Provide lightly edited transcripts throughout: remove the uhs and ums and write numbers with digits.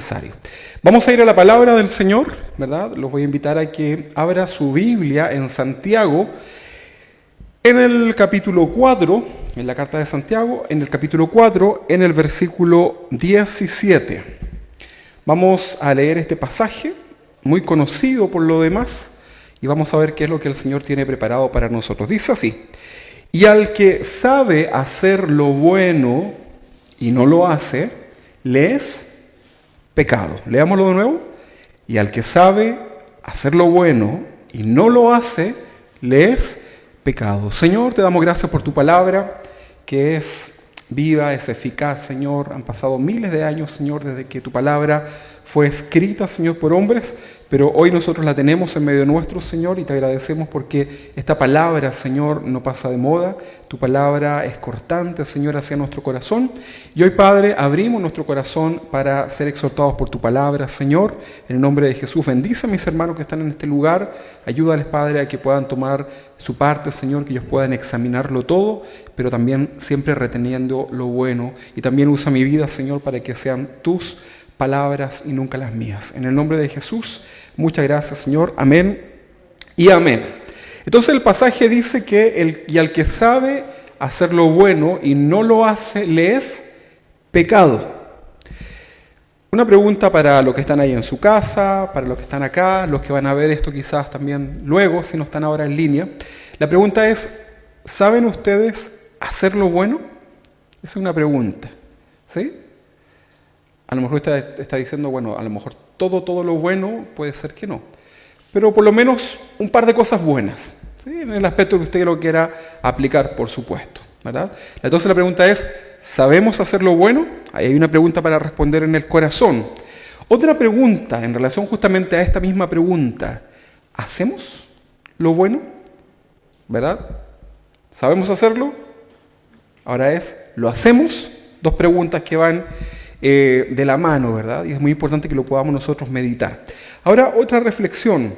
necesario. Vamos a ir a la palabra del Señor, ¿verdad? Los voy a invitar a que abra su Biblia en Santiago, en el capítulo 4, en la carta de Santiago, en el capítulo 4, en el versículo 17. Vamos a leer este pasaje, muy conocido por lo demás, y vamos a ver qué es lo que el Señor tiene preparado para nosotros. Dice así: y al que sabe hacer lo bueno y no lo hace, le es pecado. Leámoslo de nuevo. Y al que sabe hacer lo bueno y no lo hace, le es pecado. Señor, te damos gracias por tu palabra, que es viva, es eficaz, Señor. Han pasado miles de años, Señor, desde que tu palabra fue escrita, Señor, por hombres, pero hoy nosotros la tenemos en medio nuestro, Señor, y te agradecemos porque esta palabra, Señor, no pasa de moda. Tu palabra es cortante, Señor, hacia nuestro corazón. Y hoy, Padre, abrimos nuestro corazón para ser exhortados por tu palabra, Señor. En el nombre de Jesús, bendice a mis hermanos que están en este lugar. Ayúdales, Padre, a que puedan tomar su parte, Señor, que ellos puedan examinarlo todo, pero también siempre reteniendo lo bueno. Y también usa mi vida, Señor, para que sean tus palabras y nunca las mías. En el nombre de Jesús, muchas gracias, Señor. Amén y amén. Entonces el pasaje dice que y al que sabe hacer lo bueno y no lo hace, le es pecado. Una pregunta para los que están ahí en su casa, para los que están acá, los que van a ver esto quizás también luego, si no están ahora en línea. La pregunta es: ¿saben ustedes hacer lo bueno? Esa es una pregunta, ¿sí? A lo mejor usted está diciendo, bueno, a lo mejor todo lo bueno puede ser que no. Pero por lo menos un par de cosas buenas, ¿sí? En el aspecto que usted lo quiera aplicar, por supuesto, ¿verdad? Entonces la pregunta es: ¿sabemos hacer lo bueno? Ahí hay una pregunta para responder en el corazón. Otra pregunta en relación justamente a esta misma pregunta: ¿hacemos lo bueno? ¿Verdad? ¿Sabemos hacerlo? Ahora ¿lo hacemos? Dos preguntas que van de la mano, ¿verdad? Y es muy importante que lo podamos nosotros meditar. Ahora, otra reflexión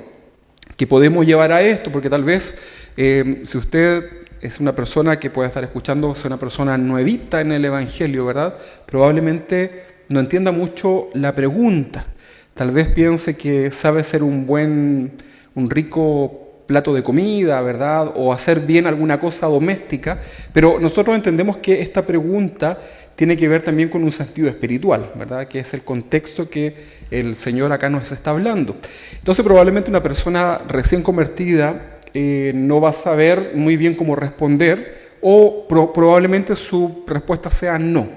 que podemos llevar a esto, porque tal vez si usted es una persona que puede estar escuchando, es una persona nuevita en el Evangelio, ¿verdad? Probablemente no entienda mucho la pregunta. Tal vez piense que sabe hacer un rico plato de comida, ¿verdad? O hacer bien alguna cosa doméstica, pero nosotros entendemos que esta pregunta tiene que ver también con un sentido espiritual, ¿verdad? Que es el contexto que el Señor acá nos está hablando. Entonces probablemente una persona recién convertida no va a saber muy bien cómo responder, o probablemente su respuesta sea no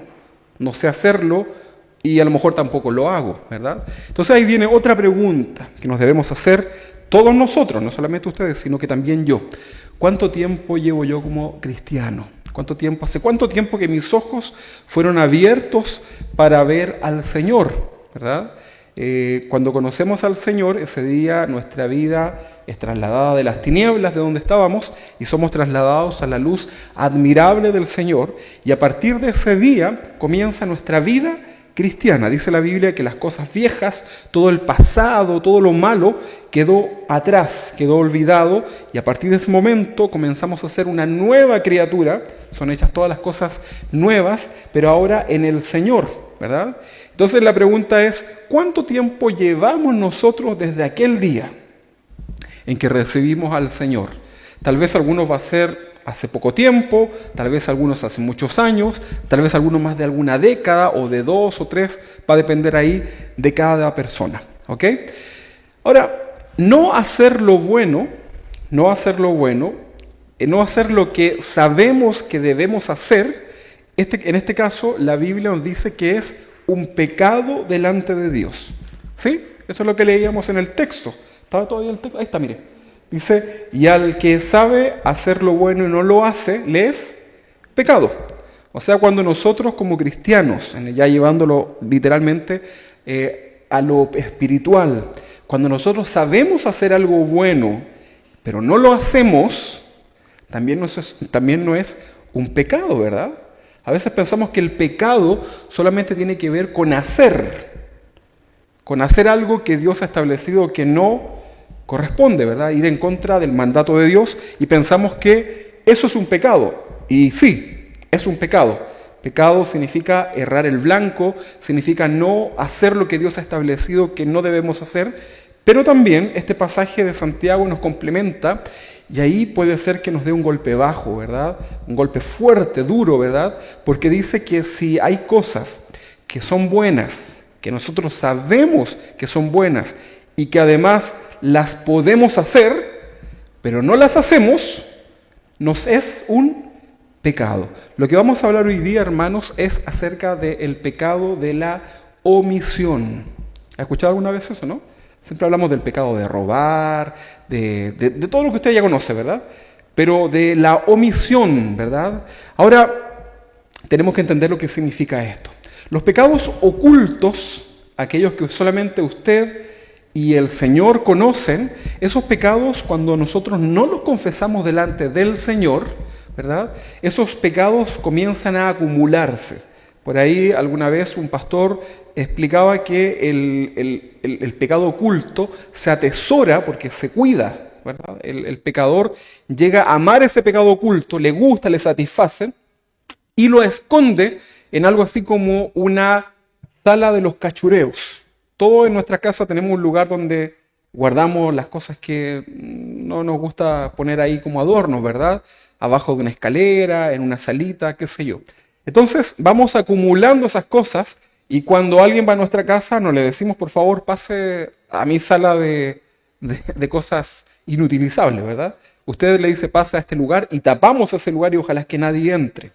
sé hacerlo y a lo mejor tampoco lo hago, ¿verdad? Entonces ahí viene otra pregunta que nos debemos hacer todos nosotros, no solamente ustedes, sino que también yo. ¿Cuánto tiempo llevo yo como cristiano? ¿Hace cuánto tiempo que mis ojos fueron abiertos para ver al Señor, ¿verdad? Cuando conocemos al Señor, ese día nuestra vida es trasladada de las tinieblas de donde estábamos y somos trasladados a la luz admirable del Señor, y a partir de ese día comienza nuestra vida cristiana. Dice la Biblia que las cosas viejas, todo el pasado, todo lo malo quedó atrás, quedó olvidado, y a partir de ese momento comenzamos a ser una nueva criatura. Son hechas todas las cosas nuevas, pero ahora en el Señor, ¿verdad? Entonces la pregunta es: ¿cuánto tiempo llevamos nosotros desde aquel día en que recibimos al Señor? Tal vez algunos va a ser hace poco tiempo, tal vez algunos hace muchos años, tal vez algunos más de alguna década o de 2 o 3, va a depender ahí de cada persona, ¿ok? Ahora, no hacer lo que sabemos que debemos hacer, en este caso la Biblia nos dice que es un pecado delante de Dios, ¿sí? Eso es lo que leíamos en el texto. ¿Estaba todavía el texto? Ahí está, mire. Dice: y al que sabe hacer lo bueno y no lo hace, le es pecado. O sea, cuando nosotros como cristianos, ya llevándolo literalmente a lo espiritual, cuando nosotros sabemos hacer algo bueno, pero no lo hacemos, también no es un pecado, ¿verdad? A veces pensamos que el pecado solamente tiene que ver con hacer algo que Dios ha establecido que no corresponde, ¿verdad? Ir en contra del mandato de Dios, y pensamos que eso es un pecado. Y sí, es un pecado, Pecado significa errar el blanco, significa no hacer lo que Dios ha establecido que no debemos hacer, pero también este pasaje de Santiago nos complementa y ahí puede ser que nos dé un golpe bajo, ¿verdad? Un golpe fuerte, duro, ¿verdad? Porque dice que si hay cosas que son buenas, que nosotros sabemos que son buenas y que además las podemos hacer, pero no las hacemos, nos es un pecado. Lo que vamos a hablar hoy día, hermanos, es acerca del pecado de la omisión. ¿Ha escuchado alguna vez eso, no? Siempre hablamos del pecado de robar, de todo lo que usted ya conoce, ¿verdad? Pero de la omisión, ¿verdad? Ahora, tenemos que entender lo que significa esto. Los pecados ocultos, aquellos que solamente usted y el Señor conocen, esos pecados cuando nosotros no los confesamos delante del Señor, ¿verdad? Esos pecados comienzan a acumularse. Por ahí alguna vez un pastor explicaba que el pecado oculto se atesora porque se cuida, ¿verdad? El pecador llega a amar ese pecado oculto, le gusta, le satisface y lo esconde en algo así como una sala de los cachureos. Todos en nuestra casa tenemos un lugar donde guardamos las cosas que no nos gusta poner ahí como adornos, ¿verdad? Abajo de una escalera, en una salita, qué sé yo. Entonces vamos acumulando esas cosas y cuando alguien va a nuestra casa no le decimos, por favor, pase a mi sala de cosas inutilizables, ¿verdad? Usted le dice, pasa a este lugar y tapamos ese lugar y ojalá que nadie entre.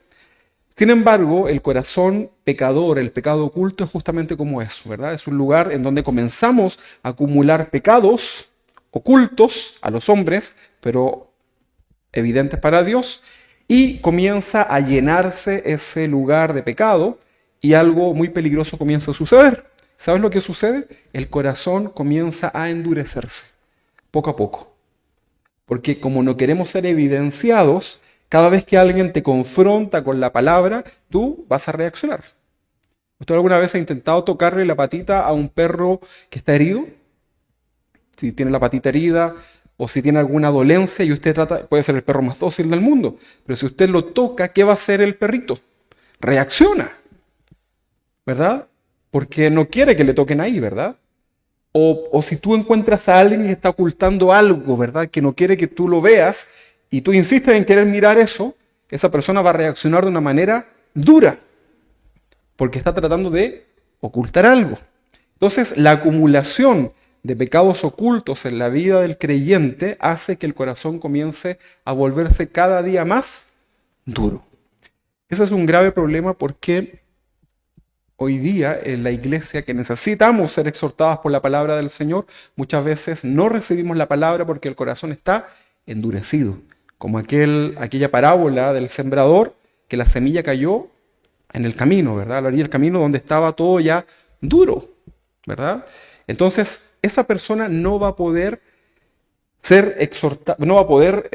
Sin embargo, el corazón pecador, el pecado oculto, es justamente como eso, ¿verdad? Es un lugar en donde comenzamos a acumular pecados ocultos a los hombres, pero evidentes para Dios, y comienza a llenarse ese lugar de pecado y algo muy peligroso comienza a suceder. ¿Sabes lo que sucede? El corazón comienza a endurecerse, poco a poco. Porque como no queremos ser evidenciados, cada vez que alguien te confronta con la palabra, tú vas a reaccionar. ¿Usted alguna vez ha intentado tocarle la patita a un perro que está herido? Si tiene la patita herida o si tiene alguna dolencia y usted trata, puede ser el perro más dócil del mundo, pero si usted lo toca, ¿qué va a hacer el perrito? Reacciona, ¿verdad? Porque no quiere que le toquen ahí, ¿verdad? O si tú encuentras a alguien que está ocultando algo, ¿verdad? Que no quiere que tú lo veas y tú insistes en querer mirar eso, esa persona va a reaccionar de una manera dura, porque está tratando de ocultar algo. Entonces, la acumulación de pecados ocultos en la vida del creyente hace que el corazón comience a volverse cada día más duro. Ese es un grave problema porque hoy día en la iglesia, que necesitamos ser exhortados por la palabra del Señor, muchas veces no recibimos la palabra porque el corazón está endurecido. Como aquella parábola del sembrador, que la semilla cayó en el camino, ¿verdad? A la orilla del camino donde estaba todo ya duro, ¿verdad? Entonces, esa persona no va a poder ser exhortada, no va a poder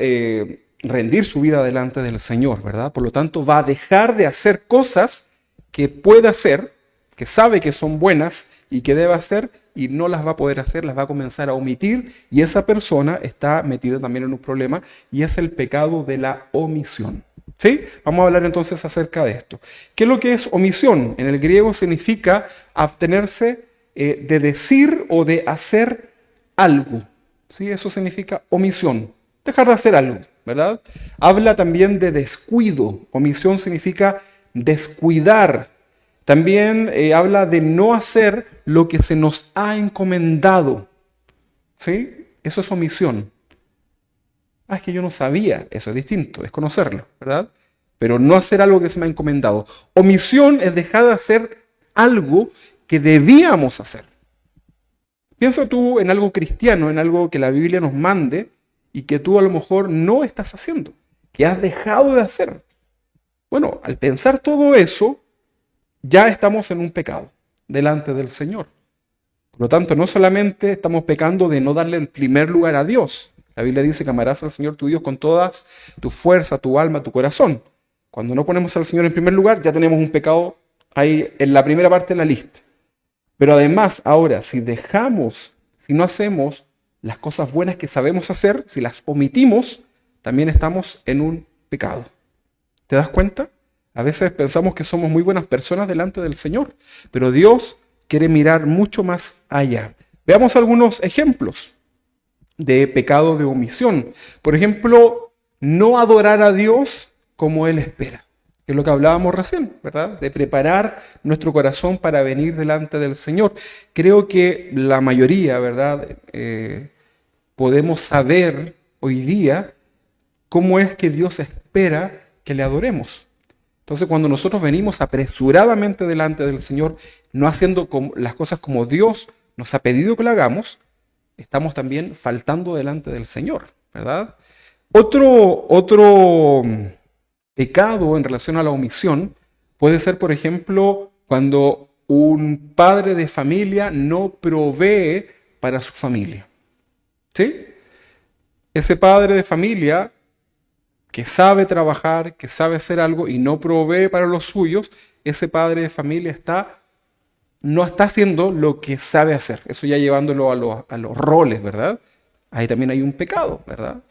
rendir su vida delante del Señor, ¿verdad? Por lo tanto, va a dejar de hacer cosas que puede hacer, que sabe que son buenas y que debe hacer, y no las va a poder hacer, las va a comenzar a omitir, y esa persona está metida también en un problema, y es el pecado de la omisión. ¿Sí? Vamos a hablar entonces acerca de esto. ¿Qué es lo que es omisión? En el griego significa abstenerse de decir o de hacer algo. ¿Sí? Eso significa omisión. Dejar de hacer algo, ¿verdad? Habla también de descuido. Omisión significa descuidar. También habla de no hacer lo que se nos ha encomendado. ¿Sí? Eso es omisión. Es que yo no sabía, eso es distinto, es conocerlo, ¿verdad? Pero no hacer algo que se me ha encomendado. Omisión es dejar de hacer algo que debíamos hacer. Piensa tú en algo cristiano, en algo que la Biblia nos mande y que tú a lo mejor no estás haciendo, que has dejado de hacer. Bueno, al pensar todo eso, ya estamos en un pecado delante del Señor. Por lo tanto, no solamente estamos pecando de no darle el primer lugar a Dios. La Biblia dice que amarás al Señor tu Dios con todas tu fuerza, tu alma, tu corazón. Cuando no ponemos al Señor en primer lugar, ya tenemos un pecado ahí en la primera parte de la lista. Pero además, ahora, si no hacemos las cosas buenas que sabemos hacer, si las omitimos, también estamos en un pecado. ¿Te das cuenta? A veces pensamos que somos muy buenas personas delante del Señor, pero Dios quiere mirar mucho más allá. Veamos algunos ejemplos de pecado de omisión. Por ejemplo, no adorar a Dios como Él espera, que es lo que hablábamos recién, ¿verdad? De preparar nuestro corazón para venir delante del Señor. Creo que la mayoría, ¿verdad? Podemos saber hoy día cómo es que Dios espera que le adoremos. Entonces, cuando nosotros venimos apresuradamente delante del Señor, no haciendo las cosas como Dios nos ha pedido que lo hagamos, estamos también faltando delante del Señor, ¿verdad? Otro pecado en relación a la omisión puede ser, por ejemplo, cuando un padre de familia no provee para su familia. ¿Sí? Ese padre de familia que sabe trabajar, que sabe hacer algo y no provee para los suyos, ese padre de familia no está haciendo lo que sabe hacer. Eso ya llevándolo a los roles, ¿verdad? Ahí también hay un pecado, ¿verdad?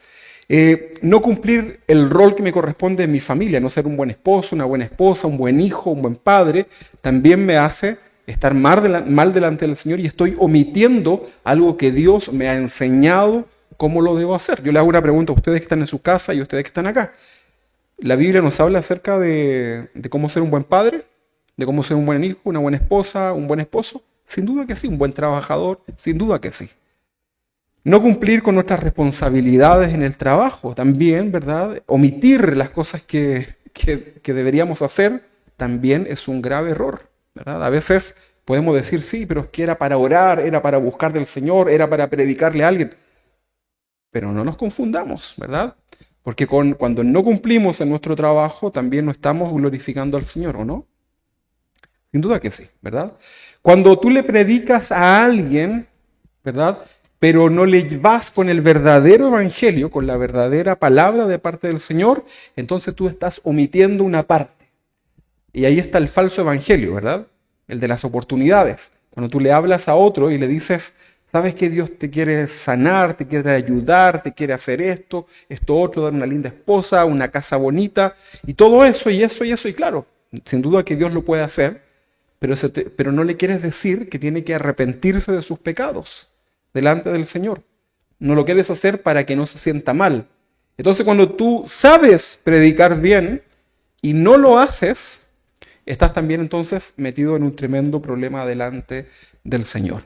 No cumplir el rol que me corresponde en mi familia, no ser un buen esposo, una buena esposa, un buen hijo, un buen padre, también me hace estar mal delante del Señor y estoy omitiendo algo que Dios me ha enseñado cómo lo debo hacer. Yo le hago una pregunta a ustedes que están en su casa y a ustedes que están acá. ¿La Biblia nos habla acerca de cómo ser un buen padre? ¿De cómo ser un buen hijo, una buena esposa, un buen esposo? Sin duda que sí. ¿Un buen trabajador? Sin duda que sí. No cumplir con nuestras responsabilidades en el trabajo también, ¿verdad? Omitir las cosas que deberíamos hacer también es un grave error, ¿verdad? A veces podemos decir, sí, pero es que era para orar, era para buscar del Señor, era para predicarle a alguien. Pero no nos confundamos, ¿verdad? Porque cuando no cumplimos en nuestro trabajo, también no estamos glorificando al Señor, ¿o no? Sin duda que sí, ¿verdad? Cuando tú le predicas a alguien, ¿verdad? Pero no le vas con el verdadero evangelio, con la verdadera palabra de parte del Señor, entonces tú estás omitiendo una parte. Y ahí está el falso evangelio, ¿verdad? El de las oportunidades. Cuando tú le hablas a otro y le dices, sabes que Dios te quiere sanar, te quiere ayudar, te quiere hacer esto otro, dar una linda esposa, una casa bonita, y todo eso, y claro, sin duda que Dios lo puede hacer, pero no le quieres decir que tiene que arrepentirse de sus pecados delante del Señor. No lo quieres hacer para que no se sienta mal. Entonces, cuando tú sabes predicar bien y no lo haces, estás también entonces metido en un tremendo problema delante del Señor.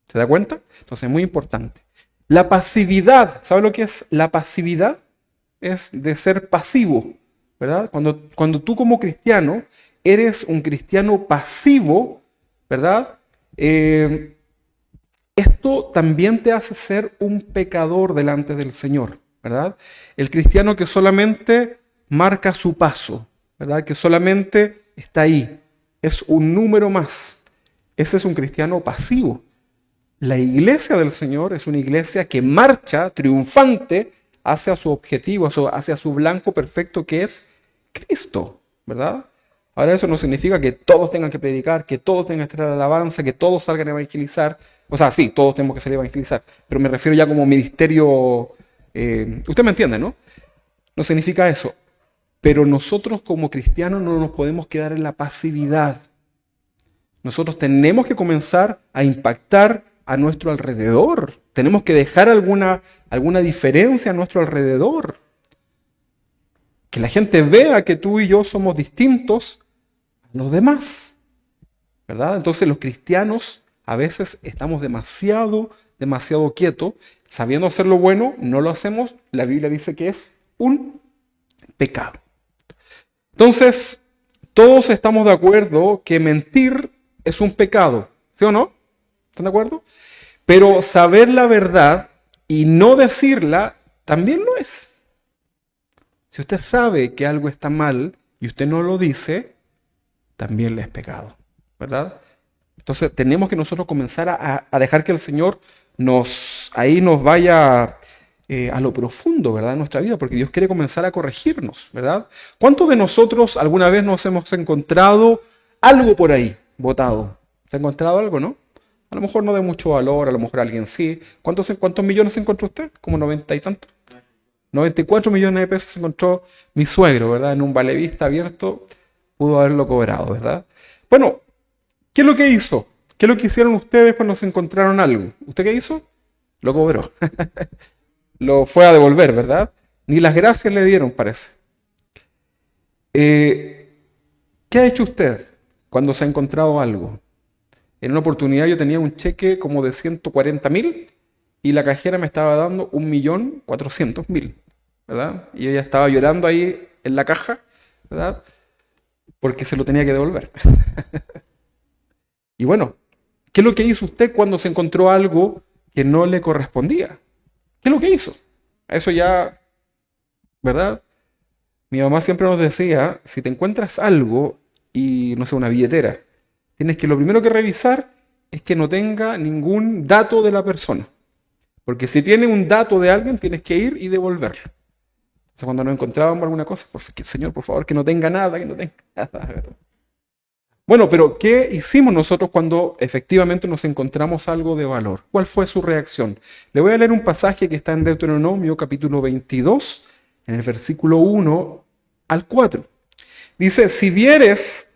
¿Se da cuenta? Entonces es muy importante. La pasividad, ¿sabe lo que es la pasividad? Es de ser pasivo, ¿verdad? Cuando tú como cristiano eres un cristiano pasivo, ¿verdad? Esto también te hace ser un pecador delante del Señor, ¿verdad? El cristiano que solamente marca su paso, ¿verdad? Que solamente está ahí, es un número más. Ese es un cristiano pasivo. La iglesia del Señor es una iglesia que marcha triunfante hacia su objetivo, hacia su blanco perfecto que es Cristo, ¿verdad? Ahora eso no significa que todos tengan que predicar, que todos tengan que traer alabanza, que todos salgan a evangelizar. O sea, sí, todos tenemos que salir a evangelizar, pero me refiero ya como ministerio, usted me entiende, ¿no? No significa eso. Pero nosotros como cristianos no nos podemos quedar en la pasividad. Nosotros tenemos que comenzar a impactar a nuestro alrededor. Tenemos que dejar alguna diferencia a nuestro alrededor. Que la gente vea que tú y yo somos distintos a los demás, ¿verdad? Entonces los cristianos a veces estamos demasiado quietos, sabiendo hacer lo bueno, no lo hacemos. La Biblia dice que es un pecado. Entonces, todos estamos de acuerdo que mentir es un pecado, ¿sí o no? ¿Están de acuerdo? Pero saber la verdad y no decirla también lo es. Si usted sabe que algo está mal y usted no lo dice, también le es pecado, ¿verdad? Entonces tenemos que nosotros comenzar a dejar que el Señor nos vaya a lo profundo, ¿verdad? En nuestra vida, porque Dios quiere comenzar a corregirnos, ¿verdad? ¿Cuántos de nosotros alguna vez nos hemos encontrado algo por ahí botado? ¿Se ha encontrado algo, no? A lo mejor no de mucho valor, a lo mejor alguien sí. ¿Cuántos millones encontró usted? ¿Como 90 y tanto? 94 millones de pesos encontró mi suegro, ¿verdad? En un Valevista abierto. pudo haberlo cobrado, ¿verdad? Bueno, ¿qué es lo que hizo? ¿Qué es lo que hicieron ustedes cuando se encontraron algo? ¿Usted qué hizo? Lo cobró. Lo fue a devolver, ¿verdad? Ni las gracias le dieron, parece. ¿Qué ha hecho usted cuando se ha encontrado algo? En una oportunidad yo tenía un cheque como de 140.000 y la cajera me estaba dando 1.400.000, ¿verdad? Y ella estaba llorando ahí en la caja, ¿verdad? Porque se lo tenía que devolver. Y bueno, ¿qué es lo que hizo usted cuando se encontró algo que no le correspondía? ¿Qué es lo que hizo? Eso ya, ¿verdad? Mi mamá siempre nos decía, si te encuentras algo y, no sé, una billetera, tienes que lo primero que revisar es que no tenga ningún dato de la persona. Porque si tiene un dato de alguien, tienes que ir y devolverlo. Entonces cuando nos encontrábamos alguna cosa, Señor, por favor, que no tenga nada, que no tenga nada, ¿verdad? Bueno, pero ¿qué hicimos nosotros cuando efectivamente nos encontramos algo de valor? ¿Cuál fue su reacción? Le voy a leer un pasaje que está en Deuteronomio capítulo 22, en el versículo 1 al 4. Dice, si vieres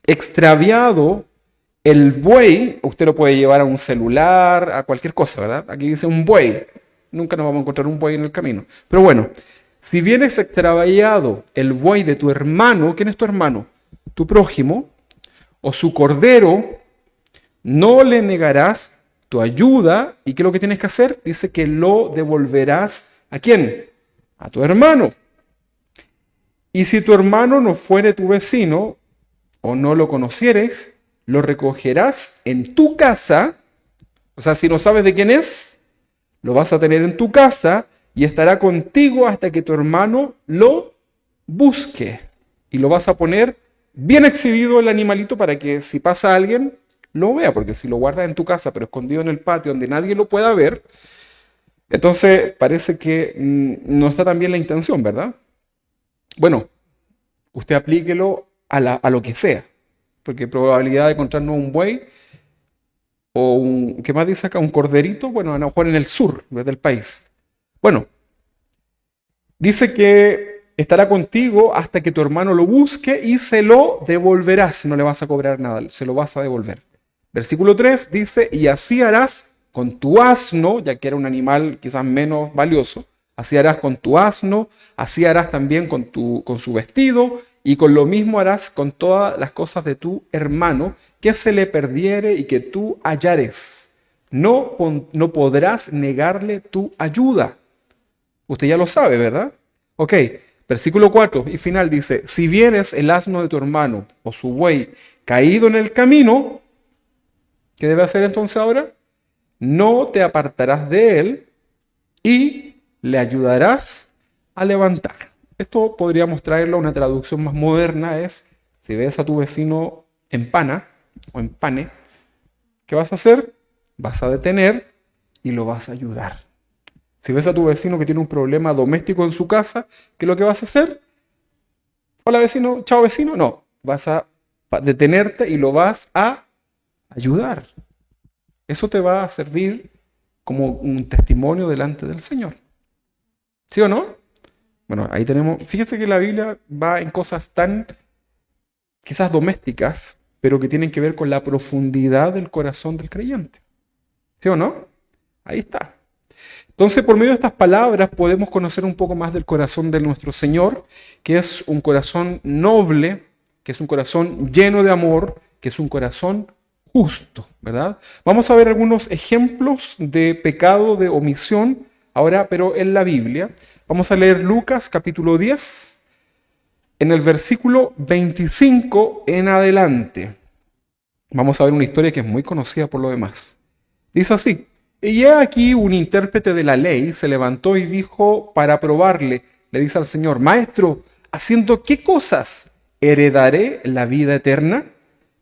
extraviado el buey, usted lo puede llevar a un celular, a cualquier cosa, ¿verdad? Aquí dice un buey. Nunca nos vamos a encontrar un buey en el camino. Pero bueno, si vienes extraviado el buey de tu hermano, ¿quién es tu hermano? Tu prójimo, o su cordero, no le negarás tu ayuda. ¿Y qué es lo que tienes que hacer? Dice que lo devolverás ¿a quién? A tu hermano. Y si tu hermano no fuere tu vecino, o no lo conocieres, lo recogerás en tu casa. O sea, si no sabes de quién es, lo vas a tener en tu casa y estará contigo hasta que tu hermano lo busque. Y lo vas a poner bien exhibido el animalito para que si pasa alguien, lo vea. Porque si lo guardas en tu casa, pero escondido en el patio donde nadie lo pueda ver, entonces parece que no está tan bien la intención, ¿verdad? Bueno, usted aplíquelo a lo que sea. Porque probabilidad de encontrarnos un buey o un, ¿qué más dice acá? Un corderito, bueno, a lo mejor en el sur del país. Bueno, dice que estará contigo hasta que tu hermano lo busque y se lo devolverás. No le vas a cobrar nada, se lo vas a devolver. Versículo 3 dice, y así harás con tu asno, ya que era un animal quizás menos valioso, así harás con tu asno, así harás también con su vestido, y con lo mismo harás con todas las cosas de tu hermano, que se le perdiere y que tú hallares. No podrás negarle tu ayuda. Usted ya lo sabe, ¿verdad? Ok, versículo 4 y final dice, si vieres el asno de tu hermano o su buey caído en el camino, ¿qué debe hacer entonces ahora? No te apartarás de él y le ayudarás a levantar. Esto podríamos traerlo a una traducción más moderna, es, si ves a tu vecino en pana o en pane, ¿qué vas a hacer? Vas a detener y lo vas a ayudar. Si ves a tu vecino que tiene un problema doméstico en su casa, ¿qué es lo que vas a hacer? Hola vecino, chao vecino. No, vas a detenerte y lo vas a ayudar. Eso te va a servir como un testimonio delante del Señor. ¿Sí o no? Bueno, ahí tenemos, fíjese que la Biblia va en cosas tan quizás domésticas, pero que tienen que ver con la profundidad del corazón del creyente. ¿Sí o no? Ahí está. Entonces, por medio de estas palabras podemos conocer un poco más del corazón de nuestro Señor, que es un corazón noble, que es un corazón lleno de amor, que es un corazón justo, ¿verdad? Vamos a ver algunos ejemplos de pecado, de omisión, ahora, pero en la Biblia. Vamos a leer Lucas capítulo 10, en el versículo 25 en adelante. Vamos a ver una historia que es muy conocida por lo demás. Dice así, y he aquí un intérprete de la ley se levantó y dijo para probarle, le dice al Señor, Maestro, ¿haciendo qué cosas heredaré la vida eterna?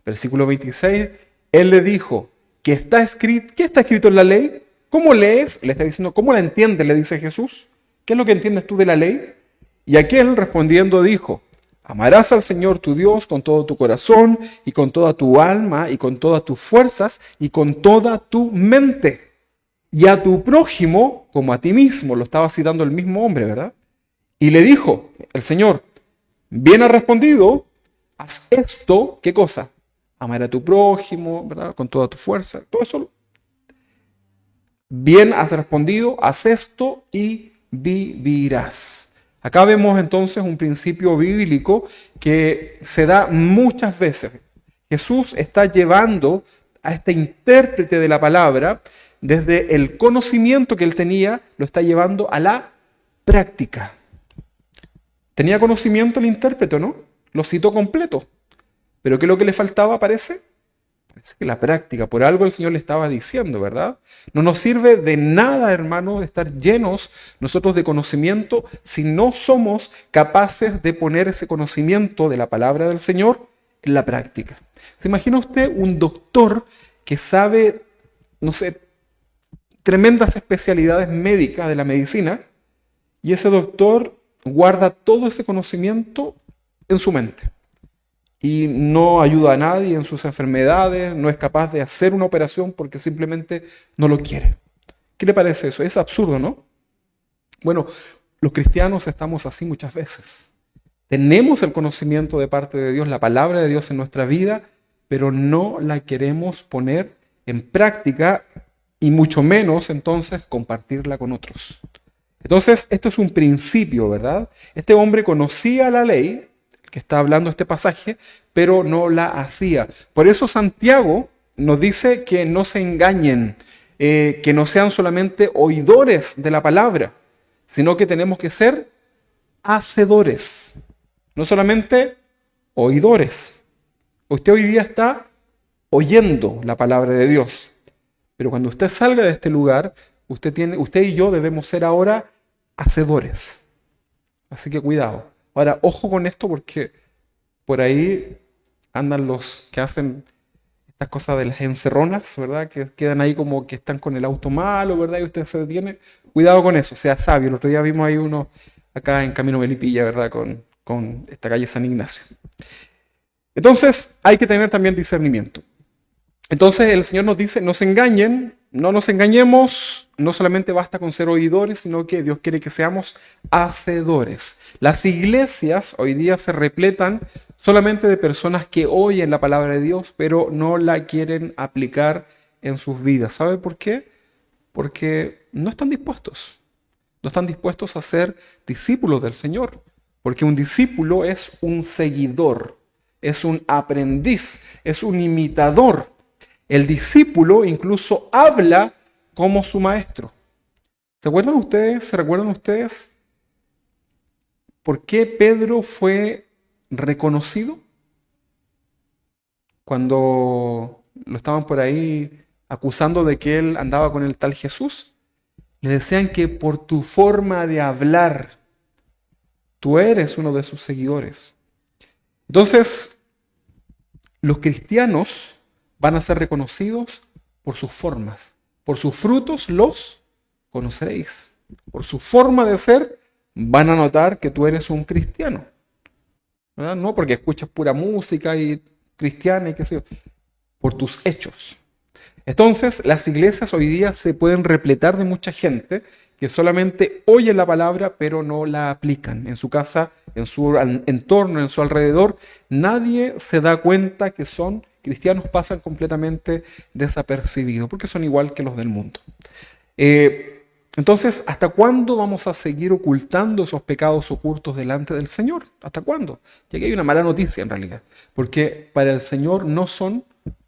Versículo 26, él le dijo, ¿qué está escrito en la ley? ¿Cómo lees? Le está diciendo, ¿cómo la entiendes? Le dice Jesús. ¿Qué es lo que entiendes tú de la ley? Y aquel respondiendo dijo, amarás al Señor tu Dios con todo tu corazón y con toda tu alma y con todas tus fuerzas y con toda tu mente. Y a tu prójimo como a ti mismo. Lo estaba citando el mismo hombre, ¿verdad? Y le dijo el Señor, bien has respondido, haz esto, ¿qué cosa? Amar a tu prójimo, ¿verdad? Con toda tu fuerza. Todo eso. Bien has respondido, haz esto y vivirás. Acá vemos entonces un principio bíblico que se da muchas veces. Jesús está llevando a este intérprete de la palabra, desde el conocimiento que él tenía, lo está llevando a la práctica. Tenía conocimiento el intérprete, ¿no? Lo citó completo. Pero ¿qué es lo que le faltaba, parece? Parece que la práctica, por algo el Señor le estaba diciendo, ¿verdad? No nos sirve de nada, hermano, estar llenos nosotros de conocimiento si no somos capaces de poner ese conocimiento de la palabra del Señor en la práctica. ¿Se imagina usted un doctor que sabe, no sé, tremendas especialidades médicas de la medicina y ese doctor guarda todo ese conocimiento en su mente? Y no ayuda a nadie en sus enfermedades, no es capaz de hacer una operación porque simplemente no lo quiere. ¿Qué le parece eso? Es absurdo, ¿no? Bueno, los cristianos estamos así muchas veces. Tenemos el conocimiento de parte de Dios, la palabra de Dios en nuestra vida, pero no la queremos poner en práctica y mucho menos entonces compartirla con otros. Entonces, esto es un principio, ¿verdad? Este hombre conocía la ley, que está hablando este pasaje, pero no la hacía. Por eso Santiago nos dice que no se engañen, que no sean solamente oidores de la palabra, sino que tenemos que ser hacedores, no solamente oidores. Usted hoy día está oyendo la palabra de Dios, pero cuando usted salga de este lugar, usted y yo debemos ser ahora hacedores. Así que cuidado. Ahora, ojo con esto porque por ahí andan los que hacen estas cosas de las encerronas, ¿verdad? Que quedan ahí como que están con el auto malo, ¿verdad? Y usted se detiene. Cuidado con eso, sea sabio. El otro día vimos ahí uno acá en Camino Melipilla, ¿verdad? Con esta calle San Ignacio. Entonces, hay que tener también discernimiento. Entonces, el Señor nos dice, no se engañen, no nos engañemos, no solamente basta con ser oidores, sino que Dios quiere que seamos hacedores. Las iglesias hoy día se repletan solamente de personas que oyen la palabra de Dios, pero no la quieren aplicar en sus vidas. ¿Sabe por qué? Porque no están dispuestos. No están dispuestos a ser discípulos del Señor. Porque un discípulo es un seguidor, es un aprendiz, es un imitador. El discípulo incluso habla como su maestro. ¿Se recuerdan ustedes por qué Pedro fue reconocido? Cuando lo estaban por ahí acusando de que él andaba con el tal Jesús, le decían que por tu forma de hablar, tú eres uno de sus seguidores. Entonces, los cristianos van a ser reconocidos por sus formas. Por sus frutos los conoceréis. Por su forma de ser van a notar que tú eres un cristiano. ¿Verdad? No porque escuchas pura música y cristiana y qué sé yo. Por tus hechos. Entonces, las iglesias hoy día se pueden repletar de mucha gente que solamente oye la palabra pero no la aplican. En su casa, en su entorno, en su alrededor, nadie se da cuenta que son cristianos, pasan completamente desapercibidos porque son igual que los del mundo. Entonces, ¿hasta cuándo vamos a seguir ocultando esos pecados ocultos delante del Señor? ¿Hasta cuándo? Y aquí hay una mala noticia en realidad, porque para el Señor no son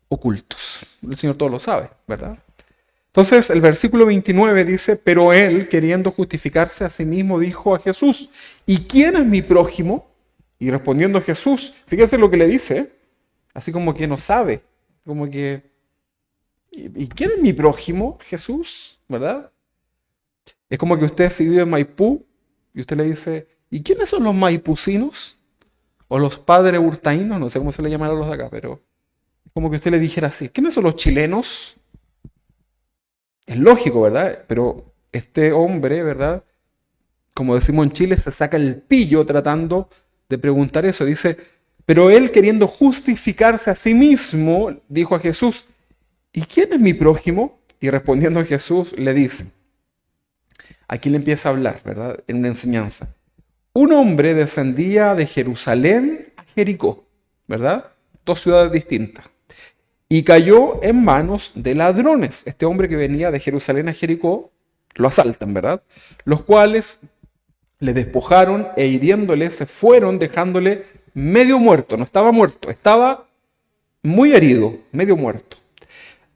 ocultos. El Señor todo lo sabe, ¿verdad? Entonces el versículo 29 dice, pero él, queriendo justificarse a sí mismo, dijo a Jesús, ¿y quién es mi prójimo? Y respondiendo Jesús, fíjense lo que le dice, así como que no sabe, como que, ¿y quién es mi prójimo? Jesús, ¿verdad? Es como que usted si vive en Maipú y usted le dice, ¿y quiénes son los maipucinos? O los padres hurtaínos, no sé cómo se le llaman a los de acá, pero es como que usted le dijera así, ¿quiénes son los chilenos? Es lógico, ¿verdad? Pero este hombre, ¿verdad? Como decimos en Chile, se saca el pillo tratando de preguntar eso. Dice, pero él queriendo justificarse a sí mismo, dijo a Jesús, ¿y quién es mi prójimo? Y respondiendo a Jesús le dice, aquí le empieza a hablar, ¿verdad? En una enseñanza. Un hombre descendía de Jerusalén a Jericó. ¿verdad? Dos ciudades distintas. Y cayó en manos de ladrones. Este hombre que venía de Jerusalén a Jericó, lo asaltan, ¿verdad? Los cuales le despojaron e hiriéndole se fueron dejándole medio muerto. No estaba muerto, estaba muy herido, medio muerto.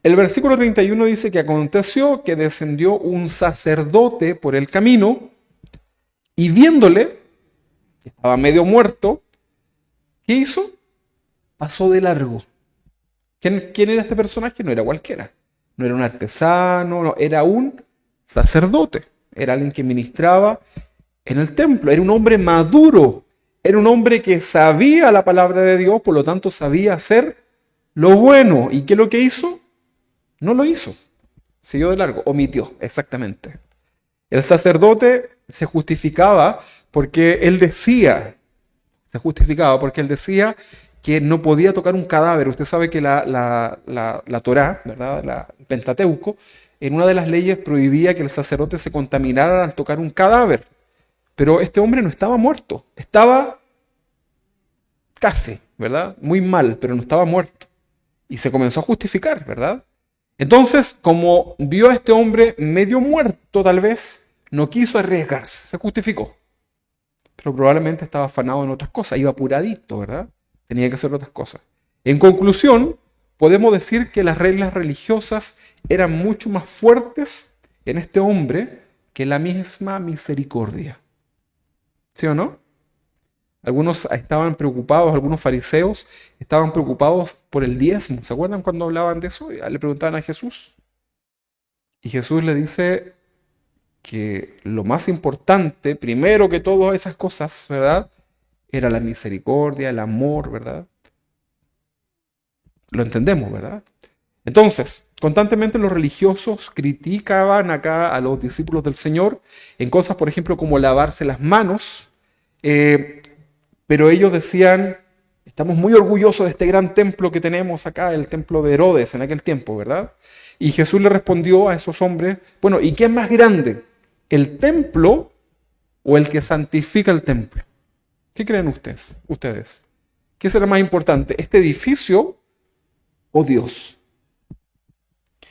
El versículo 31 dice que aconteció que descendió un sacerdote por el camino y viéndole, que estaba medio muerto, ¿qué hizo? Pasó de largo. ¿Quién era este personaje? No era cualquiera. No era un artesano, no, era un sacerdote. Era alguien que ministraba en el templo. Era un hombre maduro. Era un hombre que sabía la palabra de Dios, por lo tanto sabía hacer lo bueno. ¿Y qué es lo que hizo? No lo hizo. Siguió de largo. Omitió, exactamente. El sacerdote se justificaba porque él decía, que no podía tocar un cadáver. Usted sabe que la Torá, ¿verdad? El Pentateuco, en una de las leyes prohibía que el sacerdote se contaminara al tocar un cadáver. Pero este hombre no estaba muerto, estaba casi, ¿verdad? Muy mal, pero no estaba muerto. Y se comenzó a justificar, ¿verdad? Entonces, como vio a este hombre medio muerto tal vez, no quiso arriesgarse, se justificó. Pero probablemente estaba afanado en otras cosas, iba apuradito, ¿verdad? Tenía que hacer otras cosas. En conclusión, podemos decir que las reglas religiosas eran mucho más fuertes en este hombre que la misma misericordia. ¿Sí o no? Algunos estaban preocupados, algunos fariseos estaban preocupados por el diezmo. ¿Se acuerdan cuando hablaban de eso? Le preguntaban a Jesús. Y Jesús le dice que lo más importante, primero que todas esas cosas, ¿verdad? Era la misericordia, el amor, ¿verdad? Lo entendemos, ¿verdad? Entonces, constantemente los religiosos criticaban acá a los discípulos del Señor en cosas, por ejemplo, como lavarse las manos, pero ellos decían, estamos muy orgullosos de este gran templo que tenemos acá, el templo de Herodes en aquel tiempo, ¿verdad? Y Jesús le respondió a esos hombres, bueno, ¿y qué es más grande? ¿El templo o el que santifica el templo? ¿Qué creen ustedes? ¿Qué será más importante, este edificio o Dios?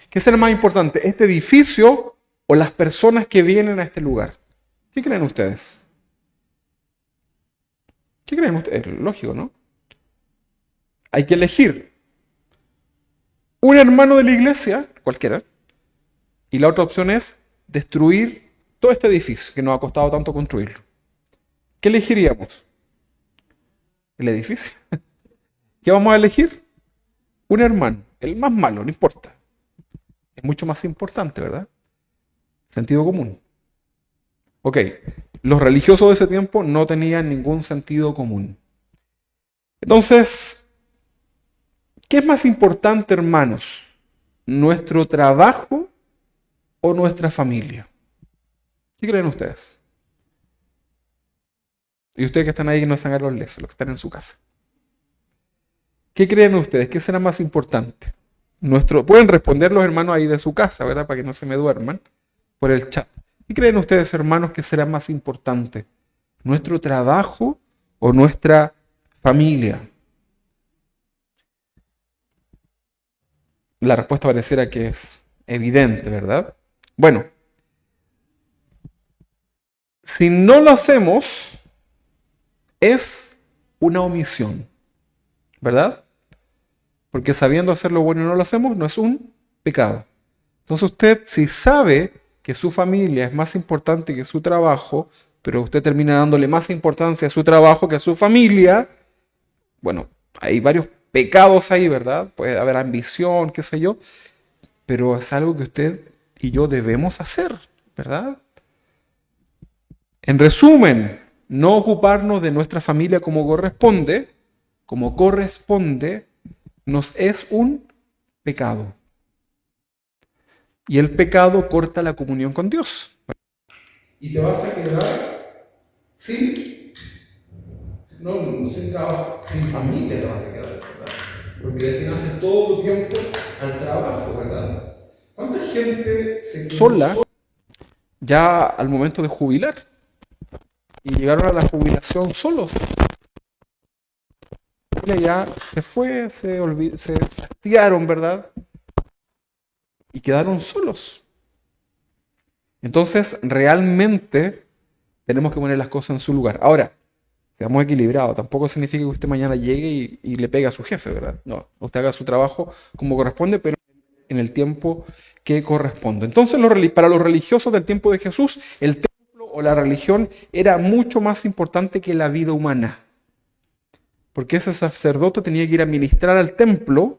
¿Qué será más importante, este edificio o las personas que vienen a este lugar? ¿Qué creen ustedes? ¿Qué creen ustedes? Lógico, ¿no? Hay que elegir un hermano de la iglesia, cualquiera, y la otra opción es destruir todo este edificio que nos ha costado tanto construirlo. ¿Qué elegiríamos? El edificio. ¿Qué vamos a elegir? Un hermano, el más malo, no importa. Es mucho más importante, ¿verdad? Sentido común. Ok, los religiosos de ese tiempo no tenían ningún sentido común. Entonces, ¿qué es más importante, hermanos? ¿Nuestro trabajo o nuestra familia? ¿Qué creen ustedes? Y ustedes que están ahí, que no se hagan los lesos, los que están en su casa. ¿Qué creen ustedes? ¿Qué será más importante? Pueden responder los hermanos ahí de su casa, ¿verdad? Para que no se me duerman por el chat. ¿Qué creen ustedes, hermanos, que será más importante? ¿Nuestro trabajo o nuestra familia? La respuesta pareciera que es evidente, ¿verdad? Bueno, si no lo hacemos, es una omisión, ¿verdad? Porque sabiendo hacer lo bueno y no lo hacemos, no es un pecado. Entonces usted, si sabe que su familia es más importante que su trabajo, pero usted termina dándole más importancia a su trabajo que a su familia, bueno, hay varios pecados ahí, ¿verdad? Puede haber ambición, qué sé yo, pero es algo que usted y yo debemos hacer, ¿verdad? En resumen, no ocuparnos de nuestra familia como corresponde, nos es un pecado. Y el pecado corta la comunión con Dios. Y te vas a quedar sin trabajo, sin familia te vas a quedar, ¿verdad? Porque destinaste todo tu tiempo al trabajo, ¿verdad? ¿Cuánta gente se quedó sola ya al momento de jubilar? Y llegaron a la jubilación solos. ya se fue, se hastiaron, ¿verdad? Y quedaron solos. Entonces, realmente tenemos que poner las cosas en su lugar. Ahora, seamos equilibrados. Tampoco significa que usted mañana llegue y le pegue a su jefe, ¿verdad? No, usted haga su trabajo como corresponde, pero en el tiempo que corresponde. Entonces, para los religiosos del tiempo de Jesús, el templo o la religión era mucho más importante que la vida humana. Porque ese sacerdote tenía que ir a ministrar al templo,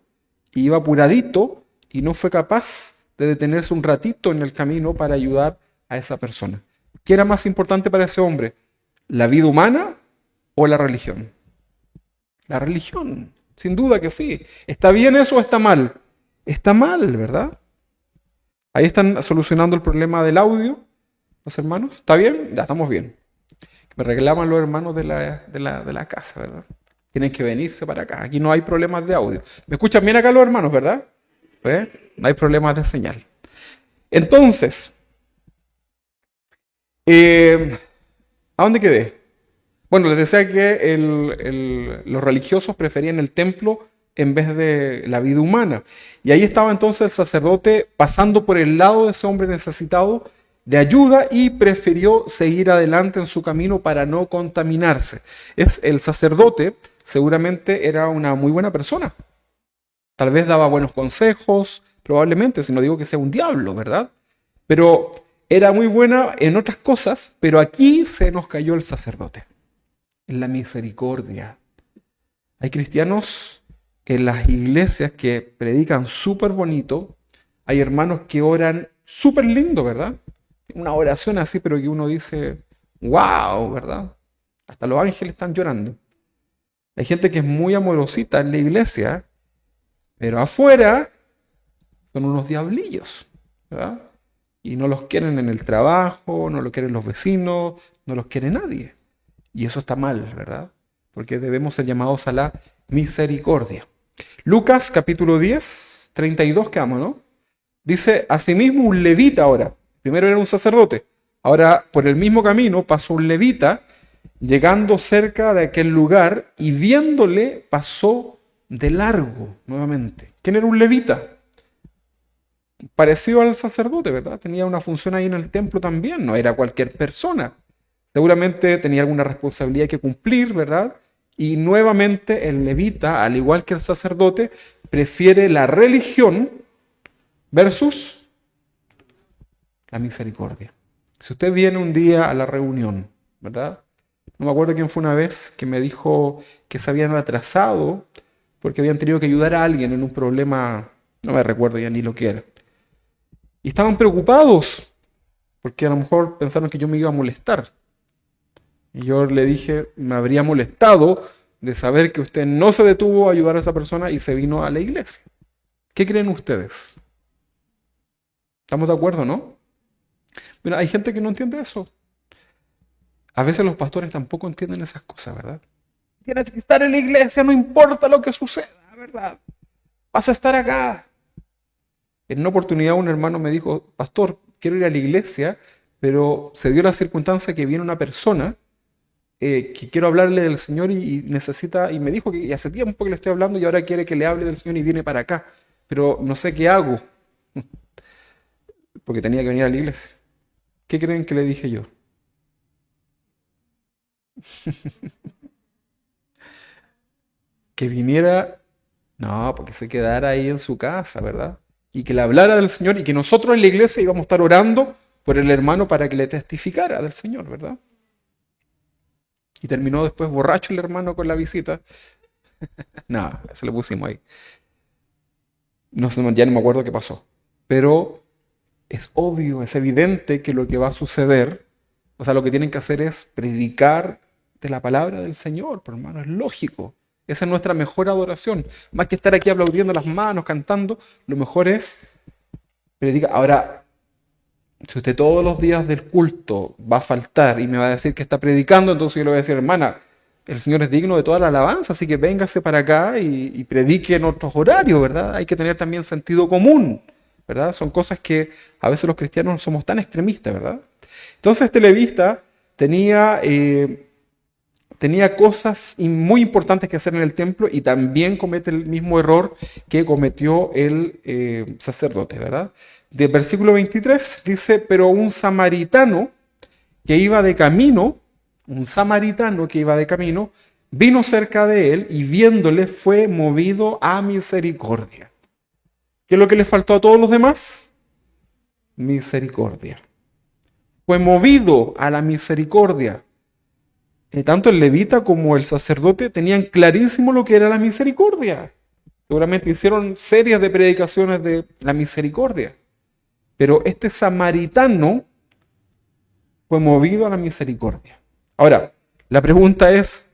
y iba apuradito y no fue capaz de detenerse un ratito en el camino para ayudar a esa persona. ¿Qué era más importante para ese hombre? ¿La vida humana o la religión? La religión, sin duda que sí. ¿Está bien eso o está mal? Está mal, ¿verdad? Ahí están solucionando el problema del audio, los hermanos. ¿Está bien? Ya estamos bien. Me reclaman los hermanos de la casa, ¿verdad? Tienen que venirse para acá. Aquí no hay problemas de audio. ¿Me escuchan bien acá los hermanos, verdad? ¿Ves? No hay problemas de señal. Entonces, ¿a dónde quedé? Bueno, les decía que los religiosos preferían el templo en vez de la vida humana. Y ahí estaba entonces el sacerdote pasando por el lado de ese hombre necesitado de ayuda y prefirió seguir adelante en su camino para no contaminarse. El sacerdote seguramente era una muy buena persona. Tal vez daba buenos consejos, probablemente, si no digo que sea un diablo, ¿verdad? Pero era muy buena en otras cosas, pero aquí se nos cayó el sacerdote, en la misericordia. Hay cristianos en las iglesias que predican súper bonito, hay hermanos que oran súper lindo, ¿verdad? Una oración así, pero que uno dice, wow, ¿verdad? Hasta los ángeles están llorando. Hay gente que es muy amorosita en la iglesia, pero afuera son unos diablillos, ¿verdad? Y no los quieren en el trabajo, no lo quieren los vecinos, no los quiere nadie. Y eso está mal, ¿verdad? Porque debemos ser llamados a la misericordia. Lucas capítulo 10, 32, quedamos, ¿no? Dice, asimismo un levita ahora. Primero era un sacerdote. Ahora por el mismo camino pasó un levita, llegando cerca de aquel lugar y viéndole pasó de largo nuevamente. ¿Quién era un levita? Parecido al sacerdote, ¿verdad? Tenía una función ahí en el templo también, no era cualquier persona. Seguramente tenía alguna responsabilidad que cumplir, ¿verdad? Y nuevamente el levita, al igual que el sacerdote, prefiere la religión versus la misericordia. Si usted viene un día a la reunión, ¿verdad? No me acuerdo quién fue una vez que me dijo que se habían atrasado porque habían tenido que ayudar a alguien en un problema, no me recuerdo ya ni lo que era. Y estaban preocupados porque a lo mejor pensaron que yo me iba a molestar. Y yo le dije, me habría molestado de saber que usted no se detuvo a ayudar a esa persona y se vino a la iglesia. ¿Qué creen ustedes? ¿Estamos de acuerdo, no? Mira, hay gente que no entiende eso. A veces los pastores tampoco entienden esas cosas, ¿verdad? Tienes que estar en la iglesia, no importa lo que suceda, ¿verdad? Vas a estar acá. En una oportunidad un hermano me dijo, pastor, quiero ir a la iglesia, pero se dio la circunstancia que viene una persona que quiero hablarle del Señor y necesita, y me dijo que hace tiempo que le estoy hablando y ahora quiere que le hable del Señor y viene para acá, pero no sé qué hago, porque tenía que venir a la iglesia. ¿Qué creen que le dije yo? Que viniera, no, porque se quedara ahí en su casa, ¿verdad? Y que le hablara del Señor y que nosotros en la iglesia íbamos a estar orando por el hermano para que le testificara del Señor, ¿verdad? Y terminó después borracho el hermano con la visita. No, se lo pusimos ahí. No, ya no me acuerdo qué pasó. Pero es obvio, es evidente que lo que va a suceder, o sea, lo que tienen que hacer es predicar de la palabra del Señor, por hermano, es lógico. Esa es nuestra mejor adoración. Más que estar aquí aplaudiendo las manos, cantando, lo mejor es predicar. Ahora, si usted todos los días del culto va a faltar y me va a decir que está predicando, entonces yo le voy a decir, hermana, el Señor es digno de toda la alabanza, así que véngase para acá y predique en otros horarios, ¿verdad? Hay que tener también sentido común, ¿verdad? Son cosas que a veces los cristianos somos tan extremistas, ¿verdad? Entonces este levita tenía tenía cosas muy importantes que hacer en el templo y también comete el mismo error que cometió el sacerdote, ¿verdad? Del versículo 23 dice, pero un samaritano que iba de camino, vino cerca de él y viéndole fue movido a misericordia. ¿Qué es lo que le faltó a todos los demás? Misericordia. Fue movido a la misericordia. Tanto el levita como el sacerdote tenían clarísimo lo que era la misericordia. Seguramente hicieron series de predicaciones de la misericordia. Pero este samaritano fue movido a la misericordia. Ahora, la pregunta es,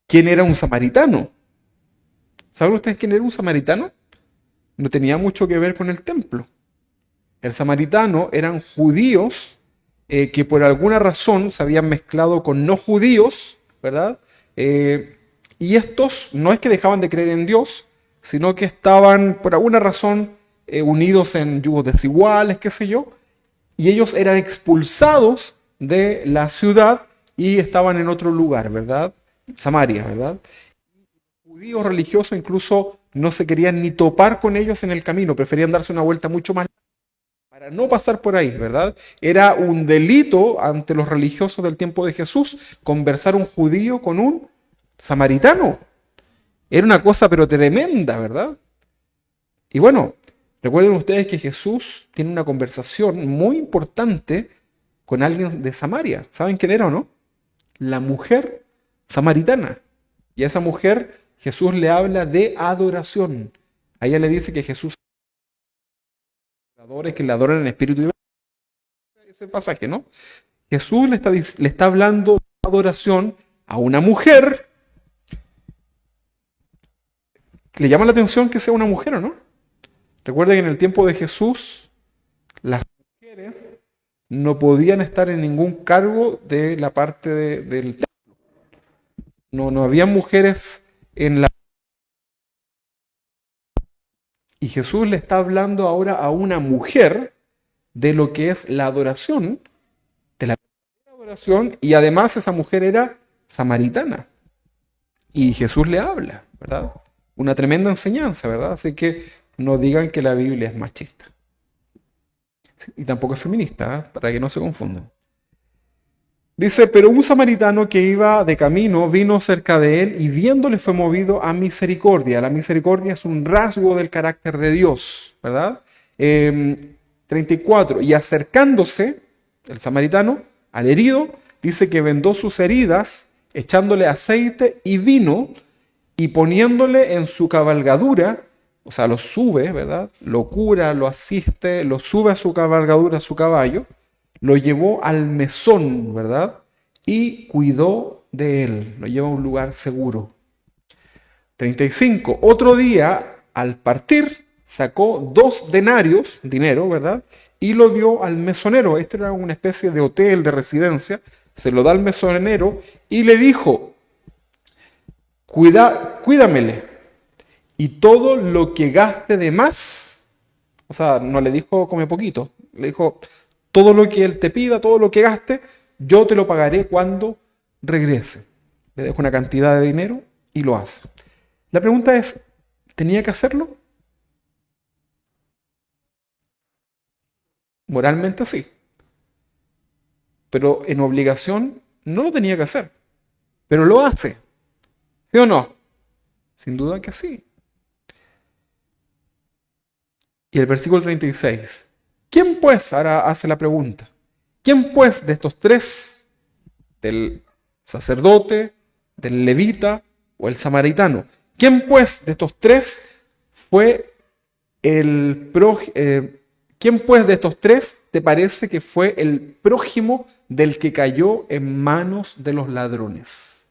¿quién era un samaritano? ¿Saben ustedes quién era un samaritano? No tenía mucho que ver con el templo. El samaritano eran judíos que por alguna razón se habían mezclado con no judíos, ¿verdad? Y estos no es que dejaban de creer en Dios, sino que estaban por alguna razón unidos en yugos desiguales, qué sé yo, y ellos eran expulsados de la ciudad y estaban en otro lugar, ¿verdad? Samaria, ¿verdad? Judíos religiosos incluso no se querían ni topar con ellos en el camino, preferían darse una vuelta mucho más para no pasar por ahí, ¿verdad? Era un delito ante los religiosos del tiempo de Jesús conversar un judío con un samaritano. Era una cosa pero tremenda, ¿verdad? Y bueno, recuerden ustedes que Jesús tiene una conversación muy importante con alguien de Samaria. ¿Saben quién era o no? La mujer samaritana. Y a esa mujer Jesús le habla de adoración. A ella le dice que Jesús adoradores que le adoran en espíritu y verdad. Ese pasaje, ¿no? Jesús le está hablando de adoración a una mujer. ¿Le llama la atención que sea una mujer o no? Recuerden que en el tiempo de Jesús las mujeres no podían estar en ningún cargo de la parte del templo. No había mujeres en la... Y Jesús le está hablando ahora a una mujer de lo que es la adoración, de la adoración, y además esa mujer era samaritana. Y Jesús le habla, ¿verdad? Una tremenda enseñanza, ¿verdad? Así que no digan que la Biblia es machista. Sí, y tampoco es feminista, ¿eh? Para que no se confundan. Dice, pero un samaritano que iba de camino vino cerca de él y viéndole fue movido a misericordia. La misericordia es un rasgo del carácter de Dios, ¿verdad? 34. Y acercándose el samaritano al herido, dice que vendó sus heridas, echándole aceite y vino y poniéndole en su cabalgadura, o sea, lo sube, ¿verdad? Lo cura, lo asiste, lo sube a su cabalgadura, a su caballo, lo llevó al mesón, ¿verdad? Y cuidó de él, lo lleva a un lugar seguro. 35. Otro día, al partir, sacó 2 denarios, dinero, ¿verdad? Y lo dio al mesonero. Este era una especie de hotel, de residencia. Se lo da al mesonero y le dijo, cuídamele. Y todo lo que gaste de más, o sea, no le dijo come poquito, le dijo, todo lo que él te pida, todo lo que gaste, yo te lo pagaré cuando regrese. Le dejo una cantidad de dinero y lo hace. La pregunta es, ¿tenía que hacerlo? Moralmente sí. Pero en obligación no lo tenía que hacer. Pero lo hace. ¿Sí o no? Sin duda que sí. Y el versículo 36. ¿Quién pues, ahora hace la pregunta, quién pues de estos 3, del sacerdote, del levita o el samaritano, quién pues de estos 3 fue quién pues de estos 3 te parece que fue el prójimo del que cayó en manos de los ladrones?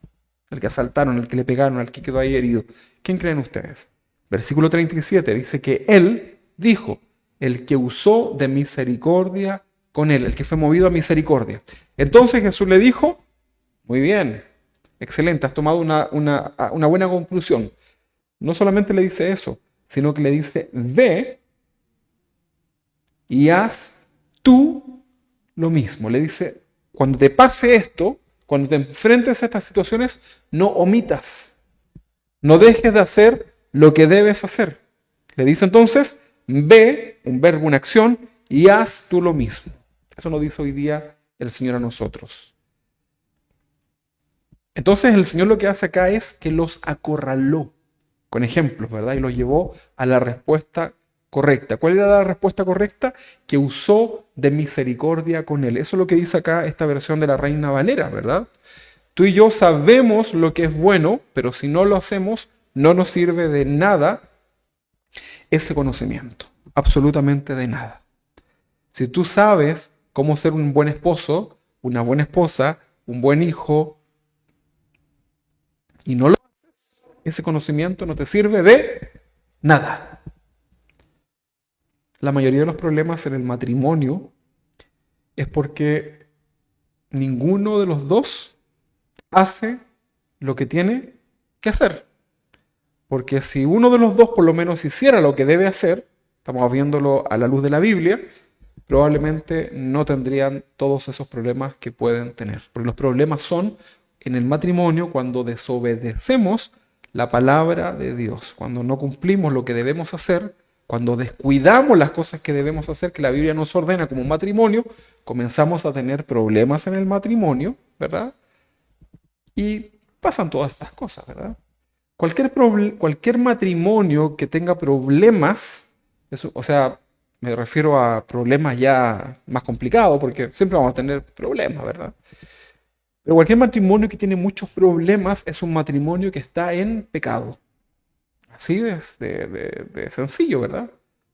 El que asaltaron, el que le pegaron, el que quedó ahí herido. ¿Quién creen ustedes? Versículo 37 dice que él dijo, el que usó de misericordia con él, el que fue movido a misericordia. Entonces Jesús le dijo, muy bien, excelente, has tomado una buena conclusión. No solamente le dice eso, sino que le dice, ve y haz tú lo mismo. Le dice, cuando te pase esto, Cuando te enfrentes a estas situaciones, no omitas. No dejes de hacer lo que debes hacer. Le dice entonces, ve, un verbo, una acción, y haz tú lo mismo. Eso nos dice hoy día el Señor a nosotros. Entonces el Señor lo que hace acá es que los acorraló con ejemplos, ¿verdad? Y los llevó a la respuesta correcta. ¿Cuál era la respuesta correcta? Que usó de misericordia con él. Eso es lo que dice acá esta versión de la Reina Valera, ¿verdad? Tú y yo sabemos lo que es bueno, pero si no lo hacemos, no nos sirve de nada ese conocimiento. Absolutamente de nada. Si tú sabes cómo ser un buen esposo, una buena esposa, un buen hijo, y no lo haces, ese conocimiento no te sirve de nada. La mayoría de los problemas en el matrimonio es porque ninguno de los dos hace lo que tiene que hacer. Porque si uno de los dos por lo menos hiciera lo que debe hacer, estamos viéndolo a la luz de la Biblia, probablemente no tendrían todos esos problemas que pueden tener. Porque los problemas son en el matrimonio cuando desobedecemos la palabra de Dios, cuando no cumplimos lo que debemos hacer, cuando descuidamos las cosas que debemos hacer, que la Biblia nos ordena como matrimonio, comenzamos a tener problemas en el matrimonio, ¿verdad? Y pasan todas estas cosas, ¿verdad? Cualquier matrimonio que tenga problemas, eso, o sea, me refiero a problemas ya más complicados, porque siempre vamos a tener problemas, ¿verdad? Pero cualquier matrimonio que tiene muchos problemas es un matrimonio que está en pecado. Así de sencillo, ¿verdad?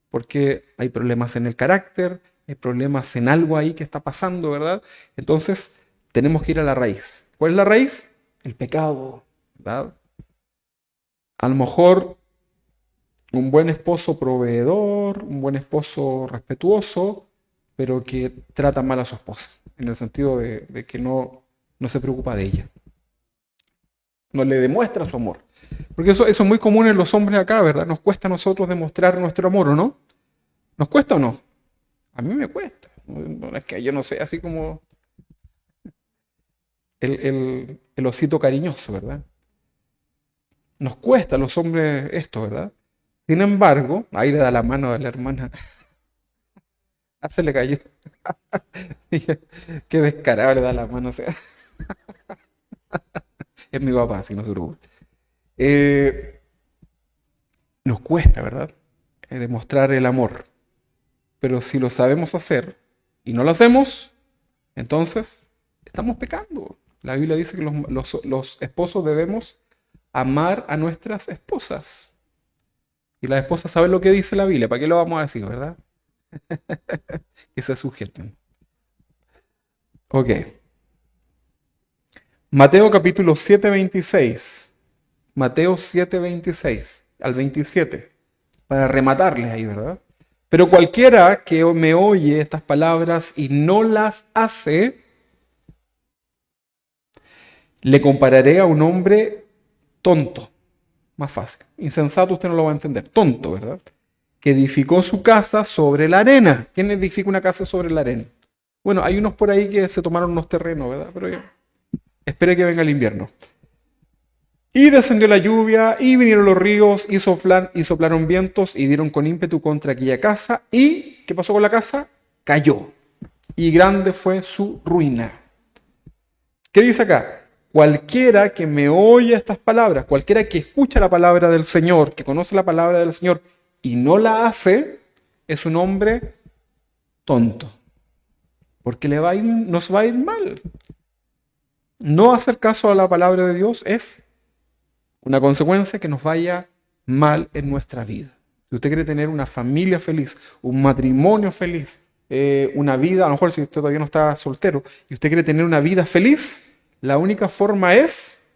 Porque hay problemas en el carácter, hay problemas en algo ahí que está pasando, ¿verdad? Entonces, tenemos que ir a la raíz. ¿Cuál es la raíz? El pecado, ¿verdad? A lo mejor un buen esposo proveedor, un buen esposo respetuoso, pero que trata mal a su esposa, en el sentido de que no se preocupa de ella. No le demuestra su amor. Porque eso es muy común en los hombres acá, ¿verdad? Nos cuesta a nosotros demostrar nuestro amor, ¿o no? ¿Nos cuesta o no? A mí me cuesta. No es que yo no sé, así como el osito cariñoso, ¿verdad? Nos cuesta a los hombres esto, ¿verdad? Sin embargo, ahí le da la mano a la hermana. Ah, se le cayó. Qué descarado le da la mano. O sea, es mi papá, si no se preocupe. Eh, Nos cuesta, ¿verdad? Demostrar el amor. Pero si lo sabemos hacer y no lo hacemos, entonces estamos pecando. La Biblia dice que los esposos debemos amar a nuestras esposas. Y las esposas saben lo que dice la Biblia. ¿Para qué lo vamos a decir, verdad? Que se sujeten. Ok. Mateo capítulo 7, 26. Mateo 7, 26 al 27. Para rematarles ahí, ¿verdad? Pero cualquiera que me oye estas palabras y no las hace, le compararé a un hombre tonto. Más fácil. Insensato usted no lo va a entender. Tonto, ¿verdad? Que edificó su casa sobre la arena. ¿Quién edifica una casa sobre la arena? Bueno, hay unos por ahí que se tomaron unos terrenos, ¿verdad? Pero ya, espere que venga el invierno. Y descendió la lluvia, y vinieron los ríos, y soplaron vientos, y dieron con ímpetu contra aquella casa. ¿Y qué pasó con la casa? Cayó. Y grande fue su ruina. ¿Qué dice acá? Cualquiera que me oye estas palabras, cualquiera que escucha la palabra del Señor, que conoce la palabra del Señor y no la hace, es un hombre tonto. Porque nos va a ir mal. No hacer caso a la palabra de Dios es una consecuencia que nos vaya mal en nuestra vida. Si usted quiere tener una familia feliz, un matrimonio feliz, una vida, a lo mejor si usted todavía no está soltero, y usted quiere tener una vida feliz, la única forma es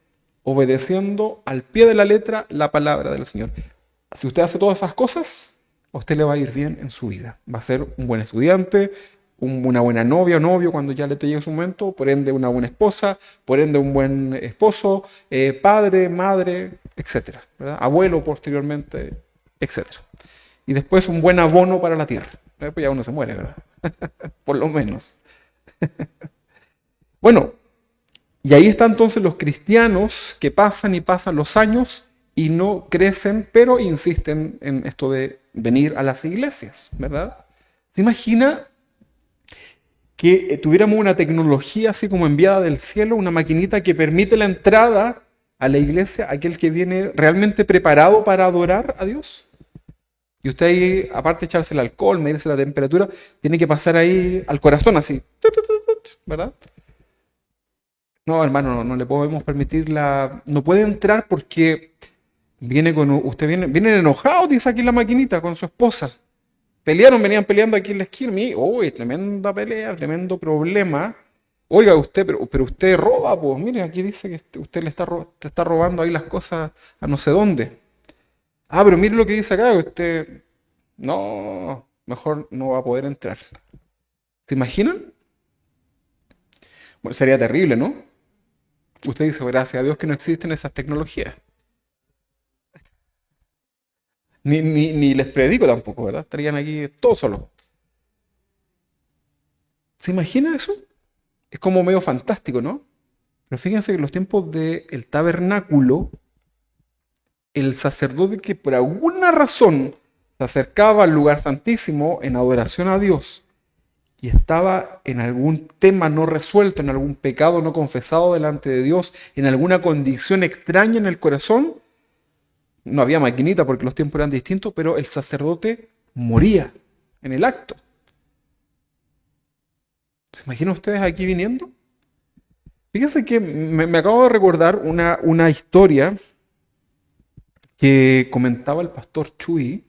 obedeciendo al pie de la letra la palabra del Señor. Si usted hace todas esas cosas, a usted le va a ir bien en su vida. Va a ser un buen estudiante, una buena novia o novio cuando ya le llegue su momento, por ende una buena esposa, por ende un buen esposo, padre, madre, etcétera, ¿verdad? Abuelo posteriormente, etcétera. Y después un buen abono para la tierra. Después ya uno se muere, ¿verdad? Por lo menos. Bueno, Y ahí están entonces los cristianos que pasan y pasan los años y no crecen, pero insisten en esto de venir a las iglesias, ¿verdad? ¿Se imagina que tuviéramos una tecnología así como enviada del cielo, una maquinita que permite la entrada a la iglesia a aquel que viene realmente preparado para adorar a Dios? Y usted ahí, aparte de echarse el alcohol, medirse la temperatura, tiene que pasar ahí al corazón así, ¿verdad? No, hermano, no le podemos permitir no puede entrar porque vienen enojados, dice aquí la maquinita, con su esposa. Venían peleando aquí en la esquina. Uy, tremenda pelea, tremendo problema. Oiga, usted, pero usted roba, pues. Mire, aquí dice que usted te está robando ahí las cosas a no sé dónde. Ah, pero mire lo que dice acá, que usted. No, mejor no va a poder entrar. ¿Se imaginan? Bueno, sería terrible, ¿no? Usted dice, gracias a Dios que no existen esas tecnologías. Ni les predico tampoco, ¿verdad? Estarían aquí todos solos. ¿Se imagina eso? Es como medio fantástico, ¿no? Pero fíjense que en los tiempos del tabernáculo, el sacerdote que por alguna razón se acercaba al lugar santísimo en adoración a Dios y estaba en algún tema no resuelto, en algún pecado no confesado delante de Dios, en alguna condición extraña en el corazón, no había maquinita porque los tiempos eran distintos, pero el sacerdote moría en el acto. ¿Se imaginan ustedes aquí viniendo? Fíjense que me acabo de recordar una historia que comentaba el pastor Chuy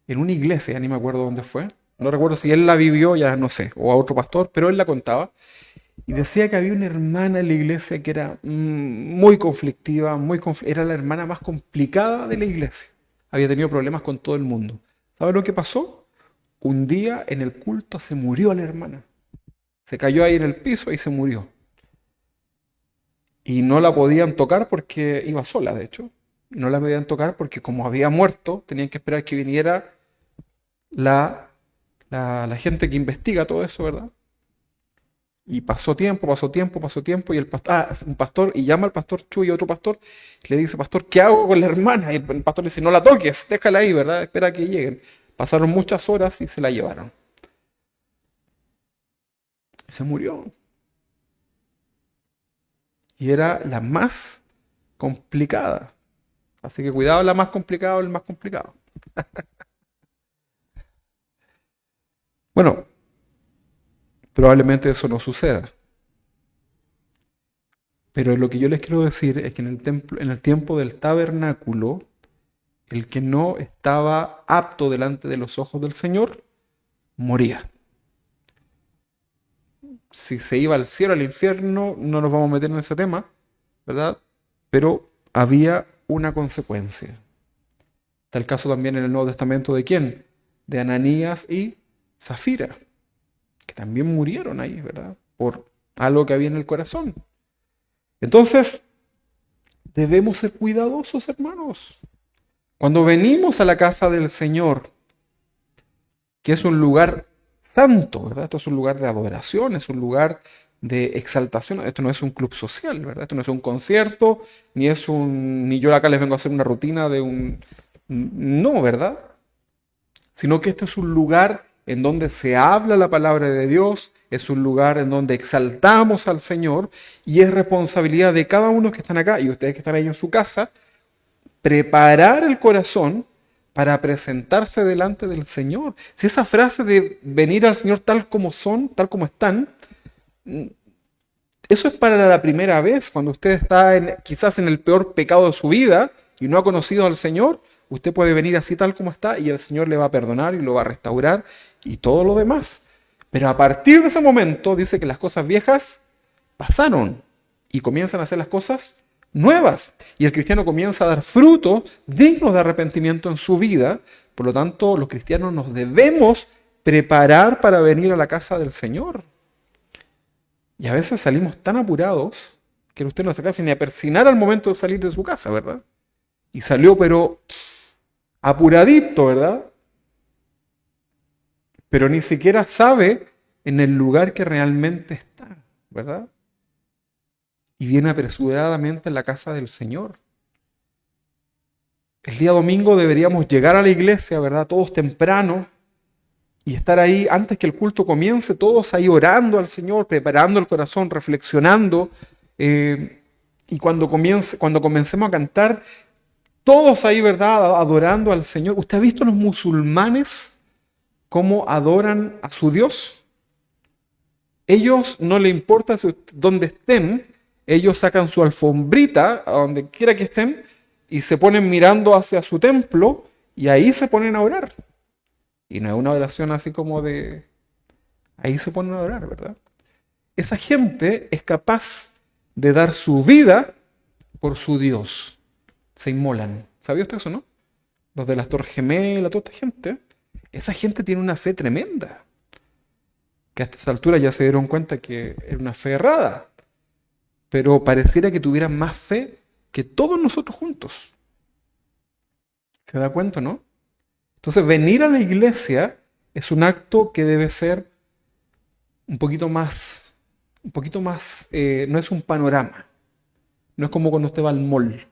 en una iglesia, ya ni me acuerdo dónde fue. No recuerdo si él la vivió, ya no sé, o a otro pastor, pero él la contaba. Y decía que había una hermana en la iglesia que era muy conflictiva, era la hermana más complicada de la iglesia. Había tenido problemas con todo el mundo. ¿Sabe lo que pasó? Un día en el culto se murió la hermana. Se cayó ahí en el piso y se murió. Y no la podían tocar porque iba sola, de hecho. Y no la podían tocar porque como había muerto, tenían que esperar que viniera la gente que investiga todo eso, ¿verdad? Y pasó tiempo, pasó tiempo, pasó tiempo, y un pastor, y llama al pastor Chuy y otro pastor, y le dice, pastor, ¿qué hago con la hermana? Y el pastor le dice, no la toques, déjala ahí, ¿verdad? Espera a que lleguen. Pasaron muchas horas y se la llevaron. Se murió. Y era la más complicada. Así que cuidado, la más complicada o el más complicado. Bueno, probablemente eso no suceda. Pero lo que yo les quiero decir es que en el tiempo del tabernáculo, el que no estaba apto delante de los ojos del Señor, moría. Si se iba al cielo, al infierno, no nos vamos a meter en ese tema, ¿verdad? Pero había una consecuencia. Está el caso también en el Nuevo Testamento de quién? De Ananías y Zafira, que también murieron ahí, ¿verdad? Por algo que había en el corazón. Entonces, debemos ser cuidadosos, hermanos. Cuando venimos a la casa del Señor, que es un lugar santo, ¿verdad? Esto es un lugar de adoración, es un lugar de exaltación. Esto no es un club social, ¿verdad? Esto no es un concierto, ni yo acá les vengo a hacer una rutina de un... No, ¿verdad? Sino que esto es un lugar en donde se habla la palabra de Dios, es un lugar en donde exaltamos al Señor y es responsabilidad de cada uno que están acá y ustedes que están ahí en su casa, preparar el corazón para presentarse delante del Señor. Si esa frase de venir al Señor tal como son, tal como están, eso es para la primera vez, cuando usted está quizás en el peor pecado de su vida y no ha conocido al Señor, usted puede venir así tal como está y el Señor le va a perdonar y lo va a restaurar y todo lo demás. Pero a partir de ese momento dice que las cosas viejas pasaron y comienzan a hacer las cosas nuevas. Y el cristiano comienza a dar frutos dignos de arrepentimiento en su vida. Por lo tanto, los cristianos nos debemos preparar para venir a la casa del Señor. Y a veces salimos tan apurados que usted no se alcanza ni a persinar al momento de salir de su casa, ¿verdad? Y salió pero apuradito, ¿verdad? Pero ni siquiera sabe en el lugar que realmente está, ¿verdad? y viene apresuradamente a la casa del Señor. El día domingo deberíamos llegar a la iglesia, ¿verdad? Todos temprano y estar ahí antes que el culto comience, todos ahí orando al Señor, preparando el corazón, reflexionando. Y cuando comencemos a cantar, todos ahí, ¿verdad? Adorando al Señor. ¿Usted ha visto a los musulmanes cómo adoran a su Dios? Ellos no le importa dónde estén, ellos sacan su alfombrita, a donde quiera que estén, y se ponen mirando hacia su templo, y ahí se ponen a orar. Y no es una oración así como de... Ahí se ponen a orar, ¿verdad? Esa gente es capaz de dar su vida por su Dios. Se inmolan. ¿Sabía usted eso, no? Los de las Torres Gemelas, toda esta gente. Esa gente tiene una fe tremenda. Que hasta esa altura ya se dieron cuenta que era una fe errada. Pero pareciera que tuvieran más fe que todos nosotros juntos. ¿Se da cuenta, no? Entonces, venir a la iglesia es un acto que debe ser un poquito más, no es un panorama. No es como cuando usted va al mall.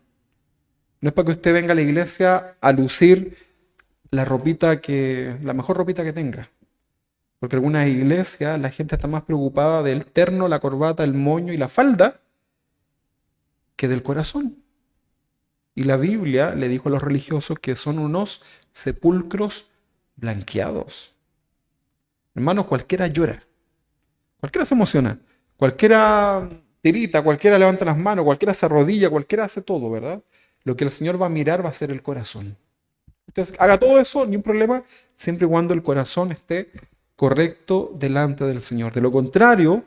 No es para que usted venga a la iglesia a lucir la mejor ropita que tenga. Porque en algunas iglesias la gente está más preocupada del terno, la corbata, el moño y la falda que del corazón. Y la Biblia le dijo a los religiosos que son unos sepulcros blanqueados. Hermanos, cualquiera llora, cualquiera se emociona, cualquiera tirita, cualquiera levanta las manos, cualquiera se arrodilla, cualquiera hace todo, ¿verdad? Lo que el Señor va a mirar va a ser el corazón. Usted haga todo eso, ni un problema, siempre y cuando el corazón esté correcto delante del Señor. De lo contrario,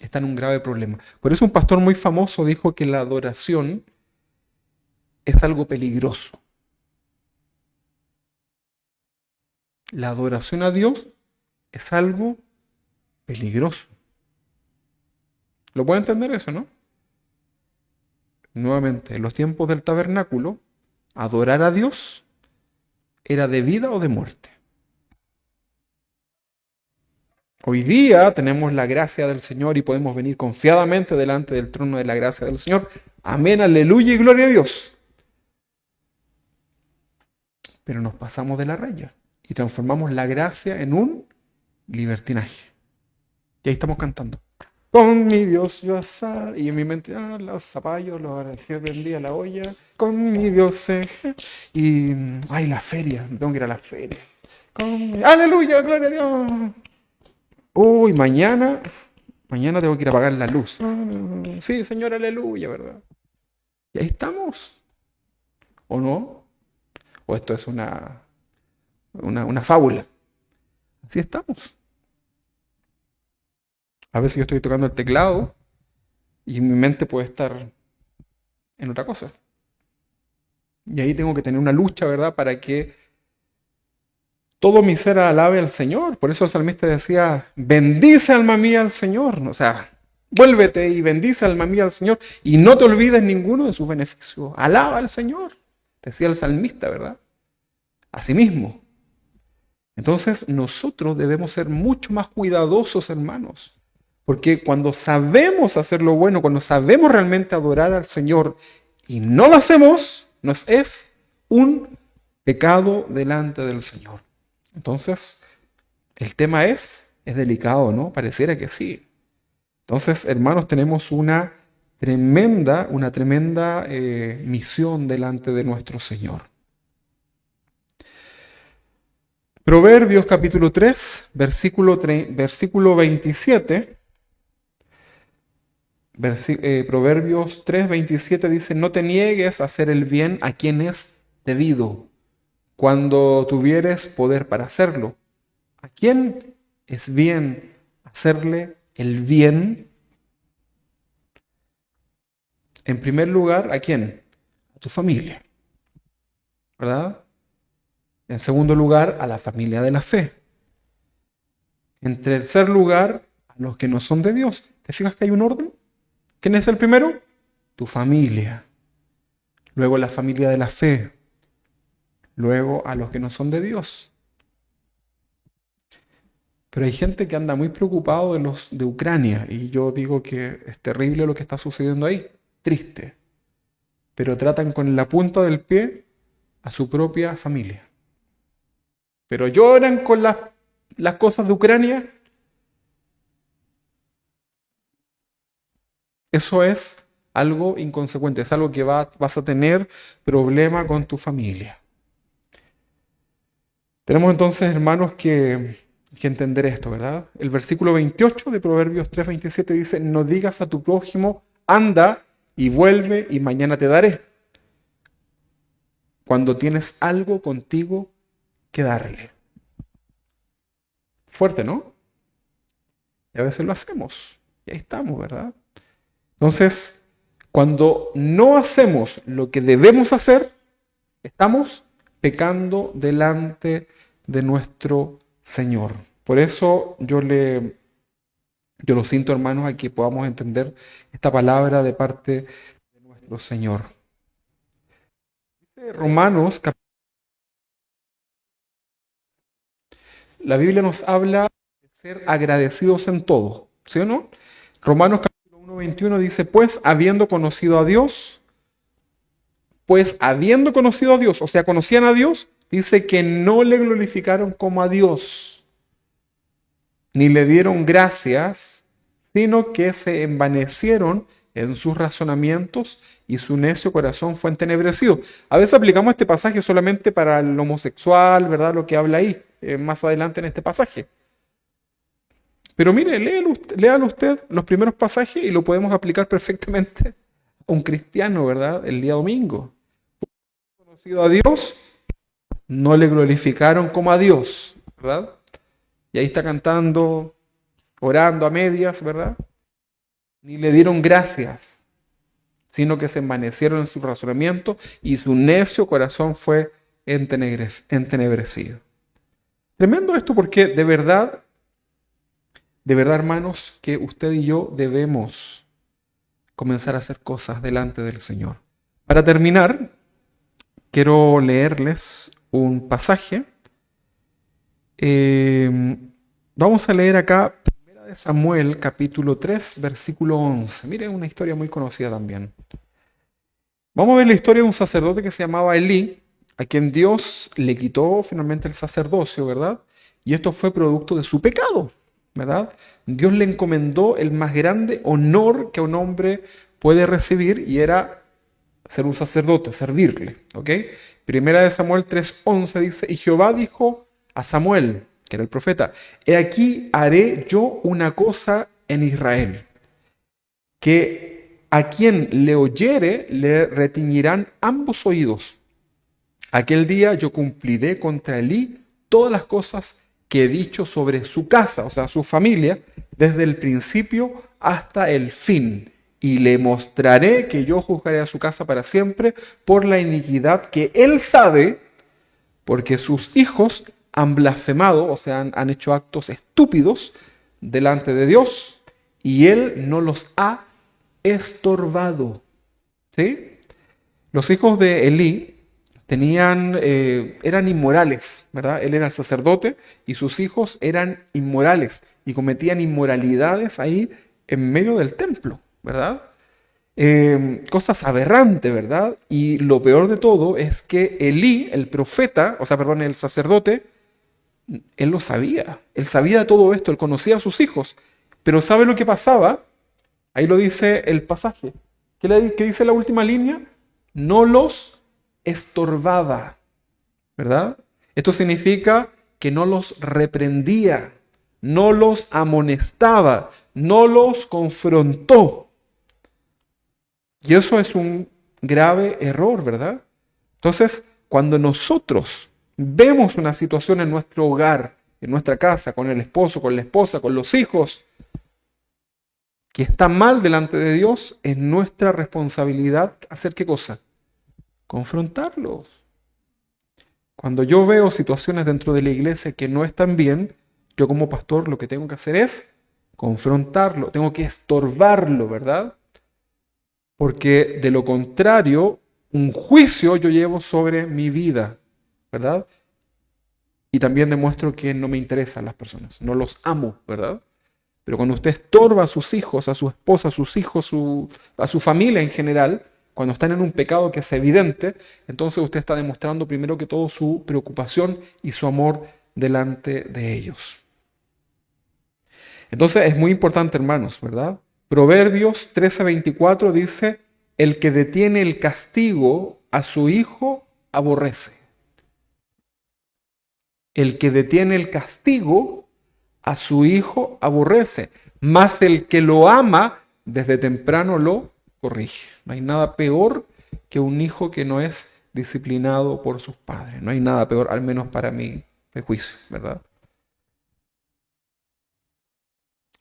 está en un grave problema. Por eso un pastor muy famoso dijo que la adoración es algo peligroso. La adoración a Dios es algo peligroso. ¿Lo puede entender eso, no? Nuevamente, en los tiempos del tabernáculo, adorar a Dios era de vida o de muerte. Hoy día tenemos la gracia del Señor y podemos venir confiadamente delante del trono de la gracia del Señor. Amén, aleluya y gloria a Dios. Pero nos pasamos de la raya y transformamos la gracia en un libertinaje. Y ahí estamos cantando. Con mi Dios yo asar. Y en mi mente, los zapallos, los dejé prendida la olla. Con mi Dios y, la feria. Me tengo que ir a la feria. Aleluya, gloria a Dios. Uy, mañana tengo que ir a apagar la luz. Sí, Señor, aleluya, ¿verdad? Y ahí estamos. ¿O no? ¿O esto es una fábula? Así estamos. A veces yo estoy tocando el teclado y mi mente puede estar en otra cosa. Y ahí tengo que tener una lucha, ¿verdad? Para que todo mi ser alabe al Señor. Por eso el salmista decía, bendice alma mía al Señor. O sea, vuélvete y bendice alma mía al Señor y no te olvides ninguno de sus beneficios. Alaba al Señor, decía el salmista, ¿verdad? Asimismo. Entonces nosotros debemos ser mucho más cuidadosos, hermanos. Porque cuando sabemos hacer lo bueno, cuando sabemos realmente adorar al Señor y no lo hacemos, nos es un pecado delante del Señor. Entonces, el tema es delicado, ¿no? Pareciera que sí. Entonces, hermanos, tenemos una tremenda misión delante de nuestro Señor. Proverbios capítulo 3, versículo 27. Proverbios 3, 27 dice, no te niegues a hacer el bien a quien es debido, cuando tuvieres poder para hacerlo. ¿A quién es bien hacerle el bien? En primer lugar, ¿a quién? A tu familia, ¿verdad? En segundo lugar, a la familia de la fe. En tercer lugar, a los que no son de Dios. ¿Te fijas que hay un orden? ¿Quién es el primero? Tu familia. Luego la familia de la fe. Luego a los que no son de Dios. Pero hay gente que anda muy preocupado de los de Ucrania y yo digo que es terrible lo que está sucediendo ahí, triste. Pero tratan con la punta del pie a su propia familia. Pero lloran con las cosas de Ucrania. Eso es algo inconsecuente, es algo que vas a tener problema con tu familia. Tenemos entonces, hermanos, que entender esto, ¿verdad? El versículo 28 de Proverbios 3:27 dice, no digas a tu prójimo, anda y vuelve y mañana te daré, cuando tienes algo contigo que darle. Fuerte, ¿no? Y a veces lo hacemos, y ahí estamos, ¿verdad? Entonces, cuando no hacemos lo que debemos hacer, estamos pecando delante de nuestro Señor. Por eso yo lo siento, hermanos, a que podamos entender esta palabra de parte de nuestro Señor. Romanos, la Biblia nos habla de ser agradecidos en todo, ¿sí o no? Romanos capítulo 1:21 dice, pues habiendo conocido a Dios, o sea, conocían a Dios, dice que no le glorificaron como a Dios, ni le dieron gracias, sino que se envanecieron en sus razonamientos y su necio corazón fue entenebrecido. A veces aplicamos este pasaje solamente para el homosexual, ¿verdad? Lo que habla ahí, más adelante en este pasaje. Pero mire, léalo usted los primeros pasajes y lo podemos aplicar perfectamente a un cristiano, ¿verdad? El día domingo. Conocido a Dios, no le glorificaron como a Dios, ¿verdad? Y ahí está cantando, orando a medias, ¿verdad? Ni le dieron gracias, sino que se envanecieron en su razonamiento y su necio corazón fue entenebrecido. Tremendo esto porque de verdad, hermanos, que usted y yo debemos comenzar a hacer cosas delante del Señor. Para terminar, quiero leerles un pasaje. Vamos a leer acá 1 de Samuel, capítulo 3, versículo 11. Miren, una historia muy conocida también. Vamos a ver la historia de un sacerdote que se llamaba Elí, a quien Dios le quitó finalmente el sacerdocio, ¿verdad? Y esto fue producto de su pecado, ¿verdad? Dios le encomendó el más grande honor que un hombre puede recibir y era ser un sacerdote, servirle, ¿ok? Primera de Samuel 3:11 dice, y Jehová dijo a Samuel, que era el profeta, he aquí haré yo una cosa en Israel, que a quien le oyere le retiñirán ambos oídos. Aquel día yo cumpliré contra Elí todas las cosas que he dicho sobre su casa, o sea, su familia, desde el principio hasta el fin. Y le mostraré que yo juzgaré a su casa para siempre por la iniquidad que él sabe, porque sus hijos han blasfemado, o sea, han hecho actos estúpidos delante de Dios, y él no los ha estorbado. ¿Sí? Los hijos de Elí eran inmorales, ¿verdad? Él era el sacerdote y sus hijos eran inmorales y cometían inmoralidades ahí en medio del templo, ¿verdad? Cosas aberrantes, ¿verdad? Y lo peor de todo es que Elí, el profeta, el sacerdote, él lo sabía. Él sabía de todo esto, él conocía a sus hijos. Pero ¿sabe lo que pasaba? Ahí lo dice el pasaje. ¿Qué dice la última línea? No los estorbaba, ¿verdad? Esto significa que no los reprendía, no los amonestaba, no los confrontó. Y eso es un grave error, ¿verdad? Entonces, cuando nosotros vemos una situación en nuestro hogar, en nuestra casa, con el esposo, con la esposa, con los hijos, que está mal delante de Dios, es nuestra responsabilidad hacer ¿qué cosa? Confrontarlos. Cuando yo veo situaciones dentro de la iglesia que no están bien, yo como pastor lo que tengo que hacer es confrontarlo, tengo que estorbarlo, ¿verdad? Porque de lo contrario, un juicio yo llevo sobre mi vida, ¿verdad? y también demuestro que no me interesan las personas, no los amo, ¿verdad? Pero cuando usted estorba a sus hijos, a su esposa, a sus hijos, a su familia en general, cuando están en un pecado que es evidente, entonces usted está demostrando primero que todo su preocupación y su amor delante de ellos. Entonces es muy importante, hermanos, ¿verdad? Proverbios 13:24 dice, el que detiene el castigo a su hijo aborrece. El que detiene el castigo a su hijo aborrece, mas el que lo ama desde temprano lo corrige. No hay nada peor que un hijo que no es disciplinado por sus padres. No hay nada peor, al menos para mi juicio, ¿verdad?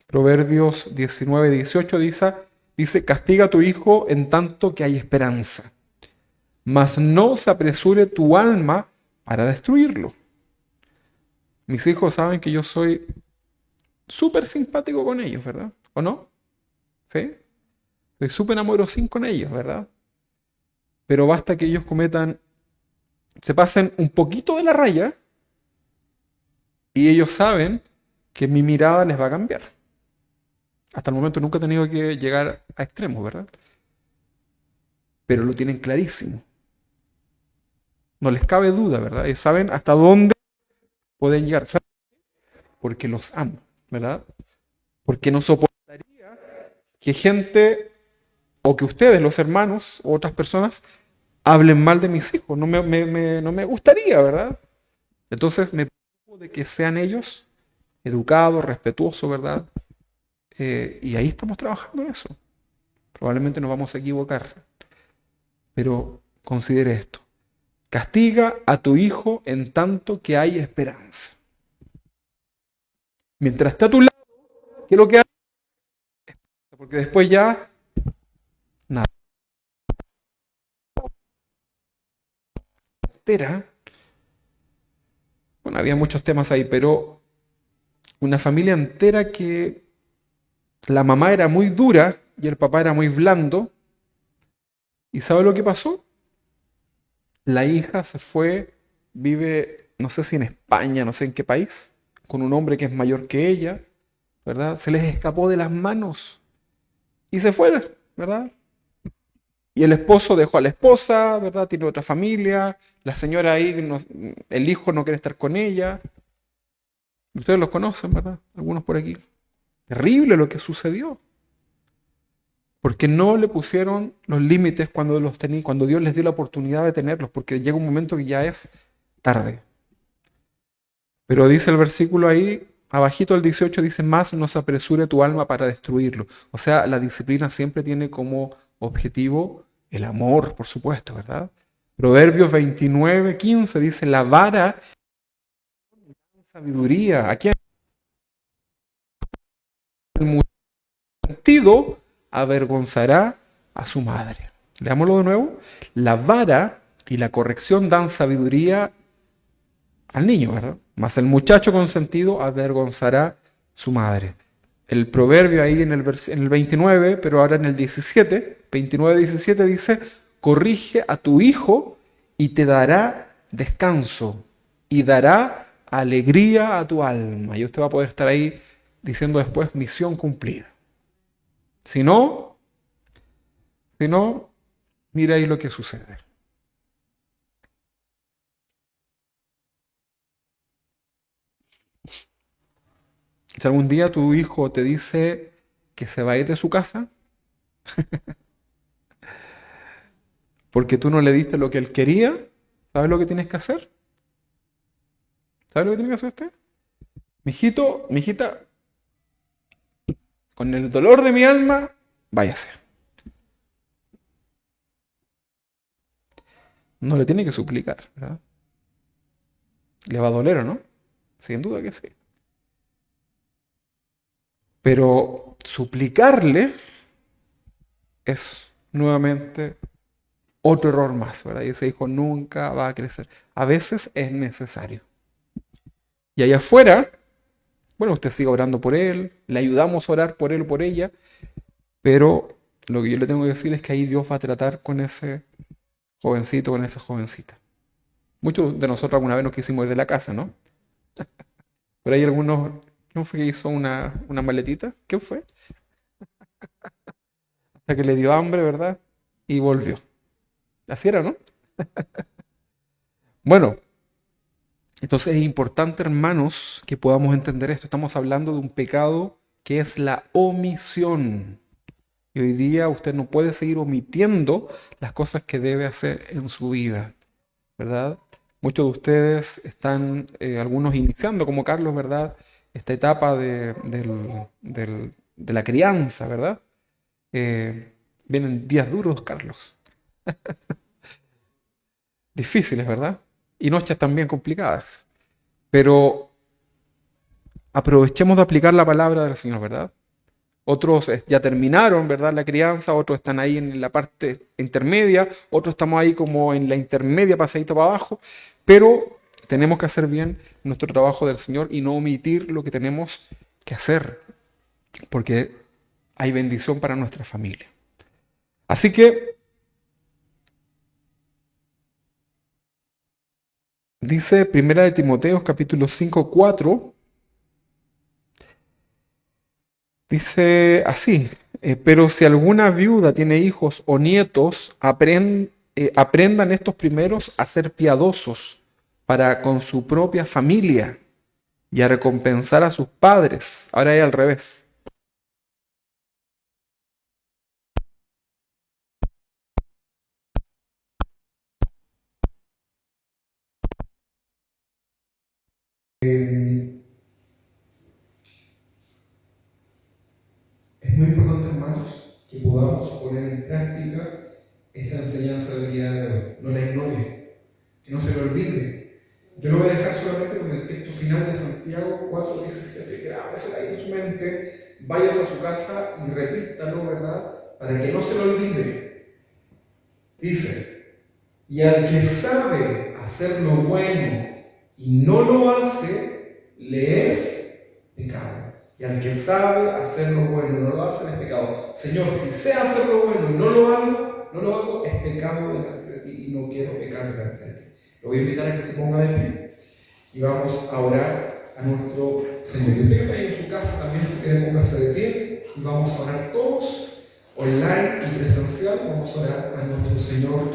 Proverbios 19:18 dice, castiga a tu hijo en tanto que hay esperanza, mas no se apresure tu alma para destruirlo. Mis hijos saben que yo soy súper simpático con ellos, ¿verdad? ¿O no? ¿Sí? Soy súper amorosín con ellos, ¿verdad? Pero basta que ellos se pasen un poquito de la raya y ellos saben que mi mirada les va a cambiar. Hasta el momento nunca he tenido que llegar a extremos, ¿verdad? Pero lo tienen clarísimo. No les cabe duda, ¿verdad? Ellos saben hasta dónde pueden llegar. ¿Saben? Porque los amo, ¿verdad? Porque no soportaría que gente o que ustedes, los hermanos o otras personas, hablen mal de mis hijos. No me gustaría, ¿verdad? Entonces me preocupo de que sean ellos educados, respetuosos, ¿verdad? Y ahí estamos trabajando en eso. Probablemente nos vamos a equivocar, pero considere esto. Castiga a tu hijo en tanto que hay esperanza. Mientras esté a tu lado, ¿qué es lo que hace? Porque después ya, nada. Bueno, había muchos temas ahí, pero una familia entera que la mamá era muy dura y el papá era muy blando. ¿Y sabe lo que pasó? La hija se fue, vive, no sé si en España, no sé en qué país, con un hombre que es mayor que ella, ¿verdad? Se les escapó de las manos y se fueron, ¿verdad? Y el esposo dejó a la esposa, ¿verdad? Tiene otra familia, la señora ahí, el hijo no quiere estar con ella. Ustedes los conocen, ¿verdad? Algunos por aquí. Terrible lo que sucedió. Porque no le pusieron los límites cuando los tenía, cuando Dios les dio la oportunidad de tenerlos, porque llega un momento que ya es tarde. Pero dice el versículo ahí, abajito el 18, dice, más no se apresure tu alma para destruirlo. O sea, la disciplina siempre tiene como objetivo el amor, por supuesto, ¿verdad? Proverbios 29:15 dice, la vara es sabiduría. Aquí el sentido avergonzará a su madre. Leámoslo de nuevo. La vara y la corrección dan sabiduría al niño, ¿verdad? Mas el muchacho consentido avergonzará su madre. El proverbio ahí en el 29, pero ahora en el 17, 29:17 dice, corrige a tu hijo y te dará descanso y dará alegría a tu alma. Y usted va a poder estar ahí diciendo después misión cumplida. Si no, si no, mira ahí lo que sucede. Si algún día tu hijo te dice que se va a ir de su casa porque tú no le diste lo que él quería, ¿sabes lo que tienes que hacer? ¿Sabes lo que tiene que hacer usted? Mijito, mijita, con el dolor de mi alma, váyase. No le tiene que suplicar, ¿verdad? Le va a doler, ¿o no? Sin duda que sí. Pero suplicarle es nuevamente otro error más, ¿verdad? Y ese hijo nunca va a crecer. A veces es necesario. Y allá afuera, bueno, usted sigue orando por él, le ayudamos a orar por él o por ella, pero lo que yo le tengo que decir es que ahí Dios va a tratar con ese jovencito, con esa jovencita. Muchos de nosotros alguna vez nos quisimos ir de la casa, ¿no? Pero hay algunos. ¿Quién fue que hizo una maletita? ¿Quién fue? Hasta que le dio hambre, ¿verdad? Y volvió. Así era, ¿no? Bueno, entonces es importante, hermanos, que podamos entender esto. Estamos hablando de un pecado que es la omisión. Y hoy día usted no puede seguir omitiendo las cosas que debe hacer en su vida, ¿verdad? Muchos de ustedes están, algunos iniciando, como Carlos, ¿verdad? Esta etapa de la crianza, ¿verdad? Vienen días duros, Carlos, difíciles, ¿verdad? Y noches también complicadas. Pero aprovechemos de aplicar la palabra del Señor, ¿verdad? Otros ya terminaron, ¿verdad? La crianza, otros están ahí en la parte intermedia, otros estamos ahí como en la intermedia, pasadito para abajo, pero tenemos que hacer bien nuestro trabajo del Señor y no omitir lo que tenemos que hacer, porque hay bendición para nuestra familia. Así que dice Primera de Timoteo, capítulo 5 4. Dice así, pero si alguna viuda tiene hijos o nietos, aprendan estos primeros a ser piadosos para con su propia familia y a recompensar a sus padres. Ahora es al revés. Eh, Es muy importante, hermanos, que podamos poner en práctica esta enseñanza del día de hoy. No la ignore, que no se le olvide. Yo lo voy a dejar solamente con el texto final de Santiago 4:17. Grábesela ahí en su mente, váyase a su casa y repítalo, ¿verdad? Para que no se lo olvide. Dice, y al que sabe hacer lo bueno y no lo hace, le es pecado. Y al que sabe hacer lo bueno y no lo hace, es pecado. Señor, si sé hacer lo bueno y no lo hago, es pecado delante de ti y no quiero pecar delante de ti. Lo voy a invitar a que se ponga de pie y vamos a orar a nuestro Señor. Y usted que está ahí en su casa también, si quiere, póngase de pie y vamos a orar todos, online y presencial. Vamos a orar a nuestro Señor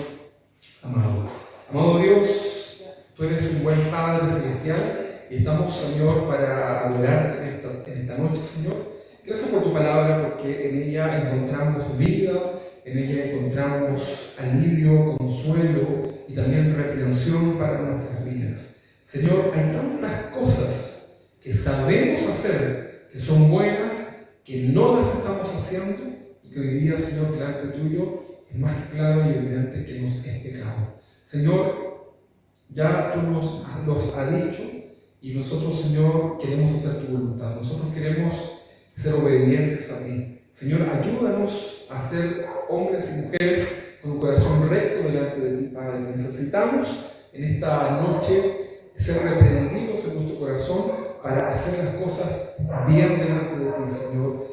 amado. Amado Dios, tú eres un buen Padre celestial y estamos, Señor, para adorarte en esta noche, Señor. Gracias por tu palabra, porque en ella encontramos vida, en ella encontramos alivio, consuelo y también reprensión para nuestras vidas. Señor, hay tantas cosas que sabemos hacer, que son buenas, que no las estamos haciendo y que hoy día, Señor, delante tuyo es más claro y evidente que nos es pecado. Señor, ya tú nos los has dicho y nosotros, Señor, queremos hacer tu voluntad. Nosotros queremos ser obedientes a ti. Señor, ayúdanos a ser hombres y mujeres con un corazón recto delante de ti, Padre. Necesitamos en esta noche ser reprendidos en nuestro corazón para hacer las cosas bien delante de ti, Señor.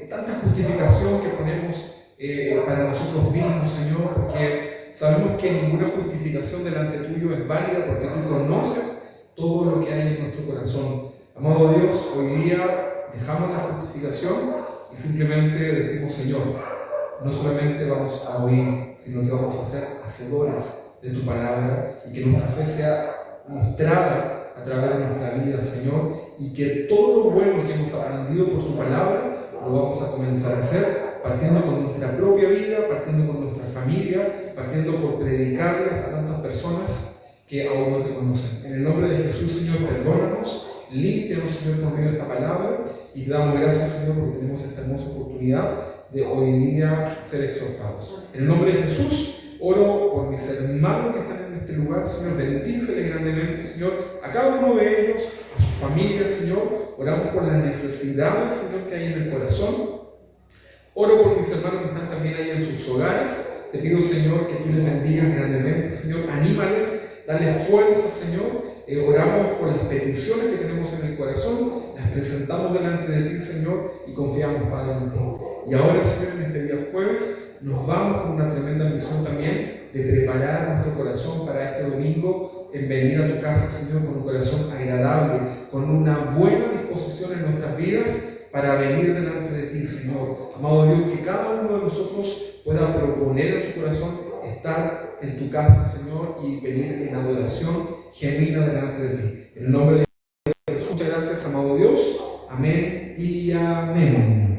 Tanta justificación que ponemos para nosotros mismos, Señor, porque sabemos que ninguna justificación delante tuyo es válida, porque tú conoces todo lo que hay en nuestro corazón. Amado Dios, hoy día dejamos la justificación y simplemente decimos, Señor, no solamente vamos a oír, sino que vamos a ser hacedores de tu palabra y que nuestra fe sea mostrada a través de nuestra vida, Señor, y que todo lo bueno que hemos aprendido por tu palabra lo vamos a comenzar a hacer, partiendo con nuestra propia vida, partiendo con nuestra familia, partiendo por predicarles a tantas personas que aún no te conocen. En el nombre de Jesús, Señor, perdónanos, límpianos, Señor, por medio de esta palabra, y te damos gracias, Señor, porque tenemos esta hermosa oportunidad de hoy día ser exhortados. En el nombre de Jesús, oro por mis hermanos que están en este lugar, Señor, bendícele grandemente, Señor, a cada uno de ellos, a sus familias, Señor. Oramos por las necesidades, Señor, que hay en el corazón. Oro por mis hermanos que están también ahí en sus hogares. Te pido, Señor, que tú les bendigas grandemente, Señor. Anímales, dale fuerza, Señor. Oramos por las peticiones que tenemos en el corazón, las presentamos delante de ti, Señor, y confiamos, Padre, en ti. Y ahora, Señor, en este día jueves, nos vamos con una tremenda misión también de preparar nuestro corazón para este domingo en venir a tu casa, Señor, con un corazón agradable, con una buena disposición en nuestras vidas para venir delante de ti, Señor. Amado Dios, que cada uno de nosotros pueda proponer en su corazón estar en tu casa, Señor, y venir en adoración genuina delante de ti. En el nombre de Jesús, muchas gracias, amado Dios. Amén y amén.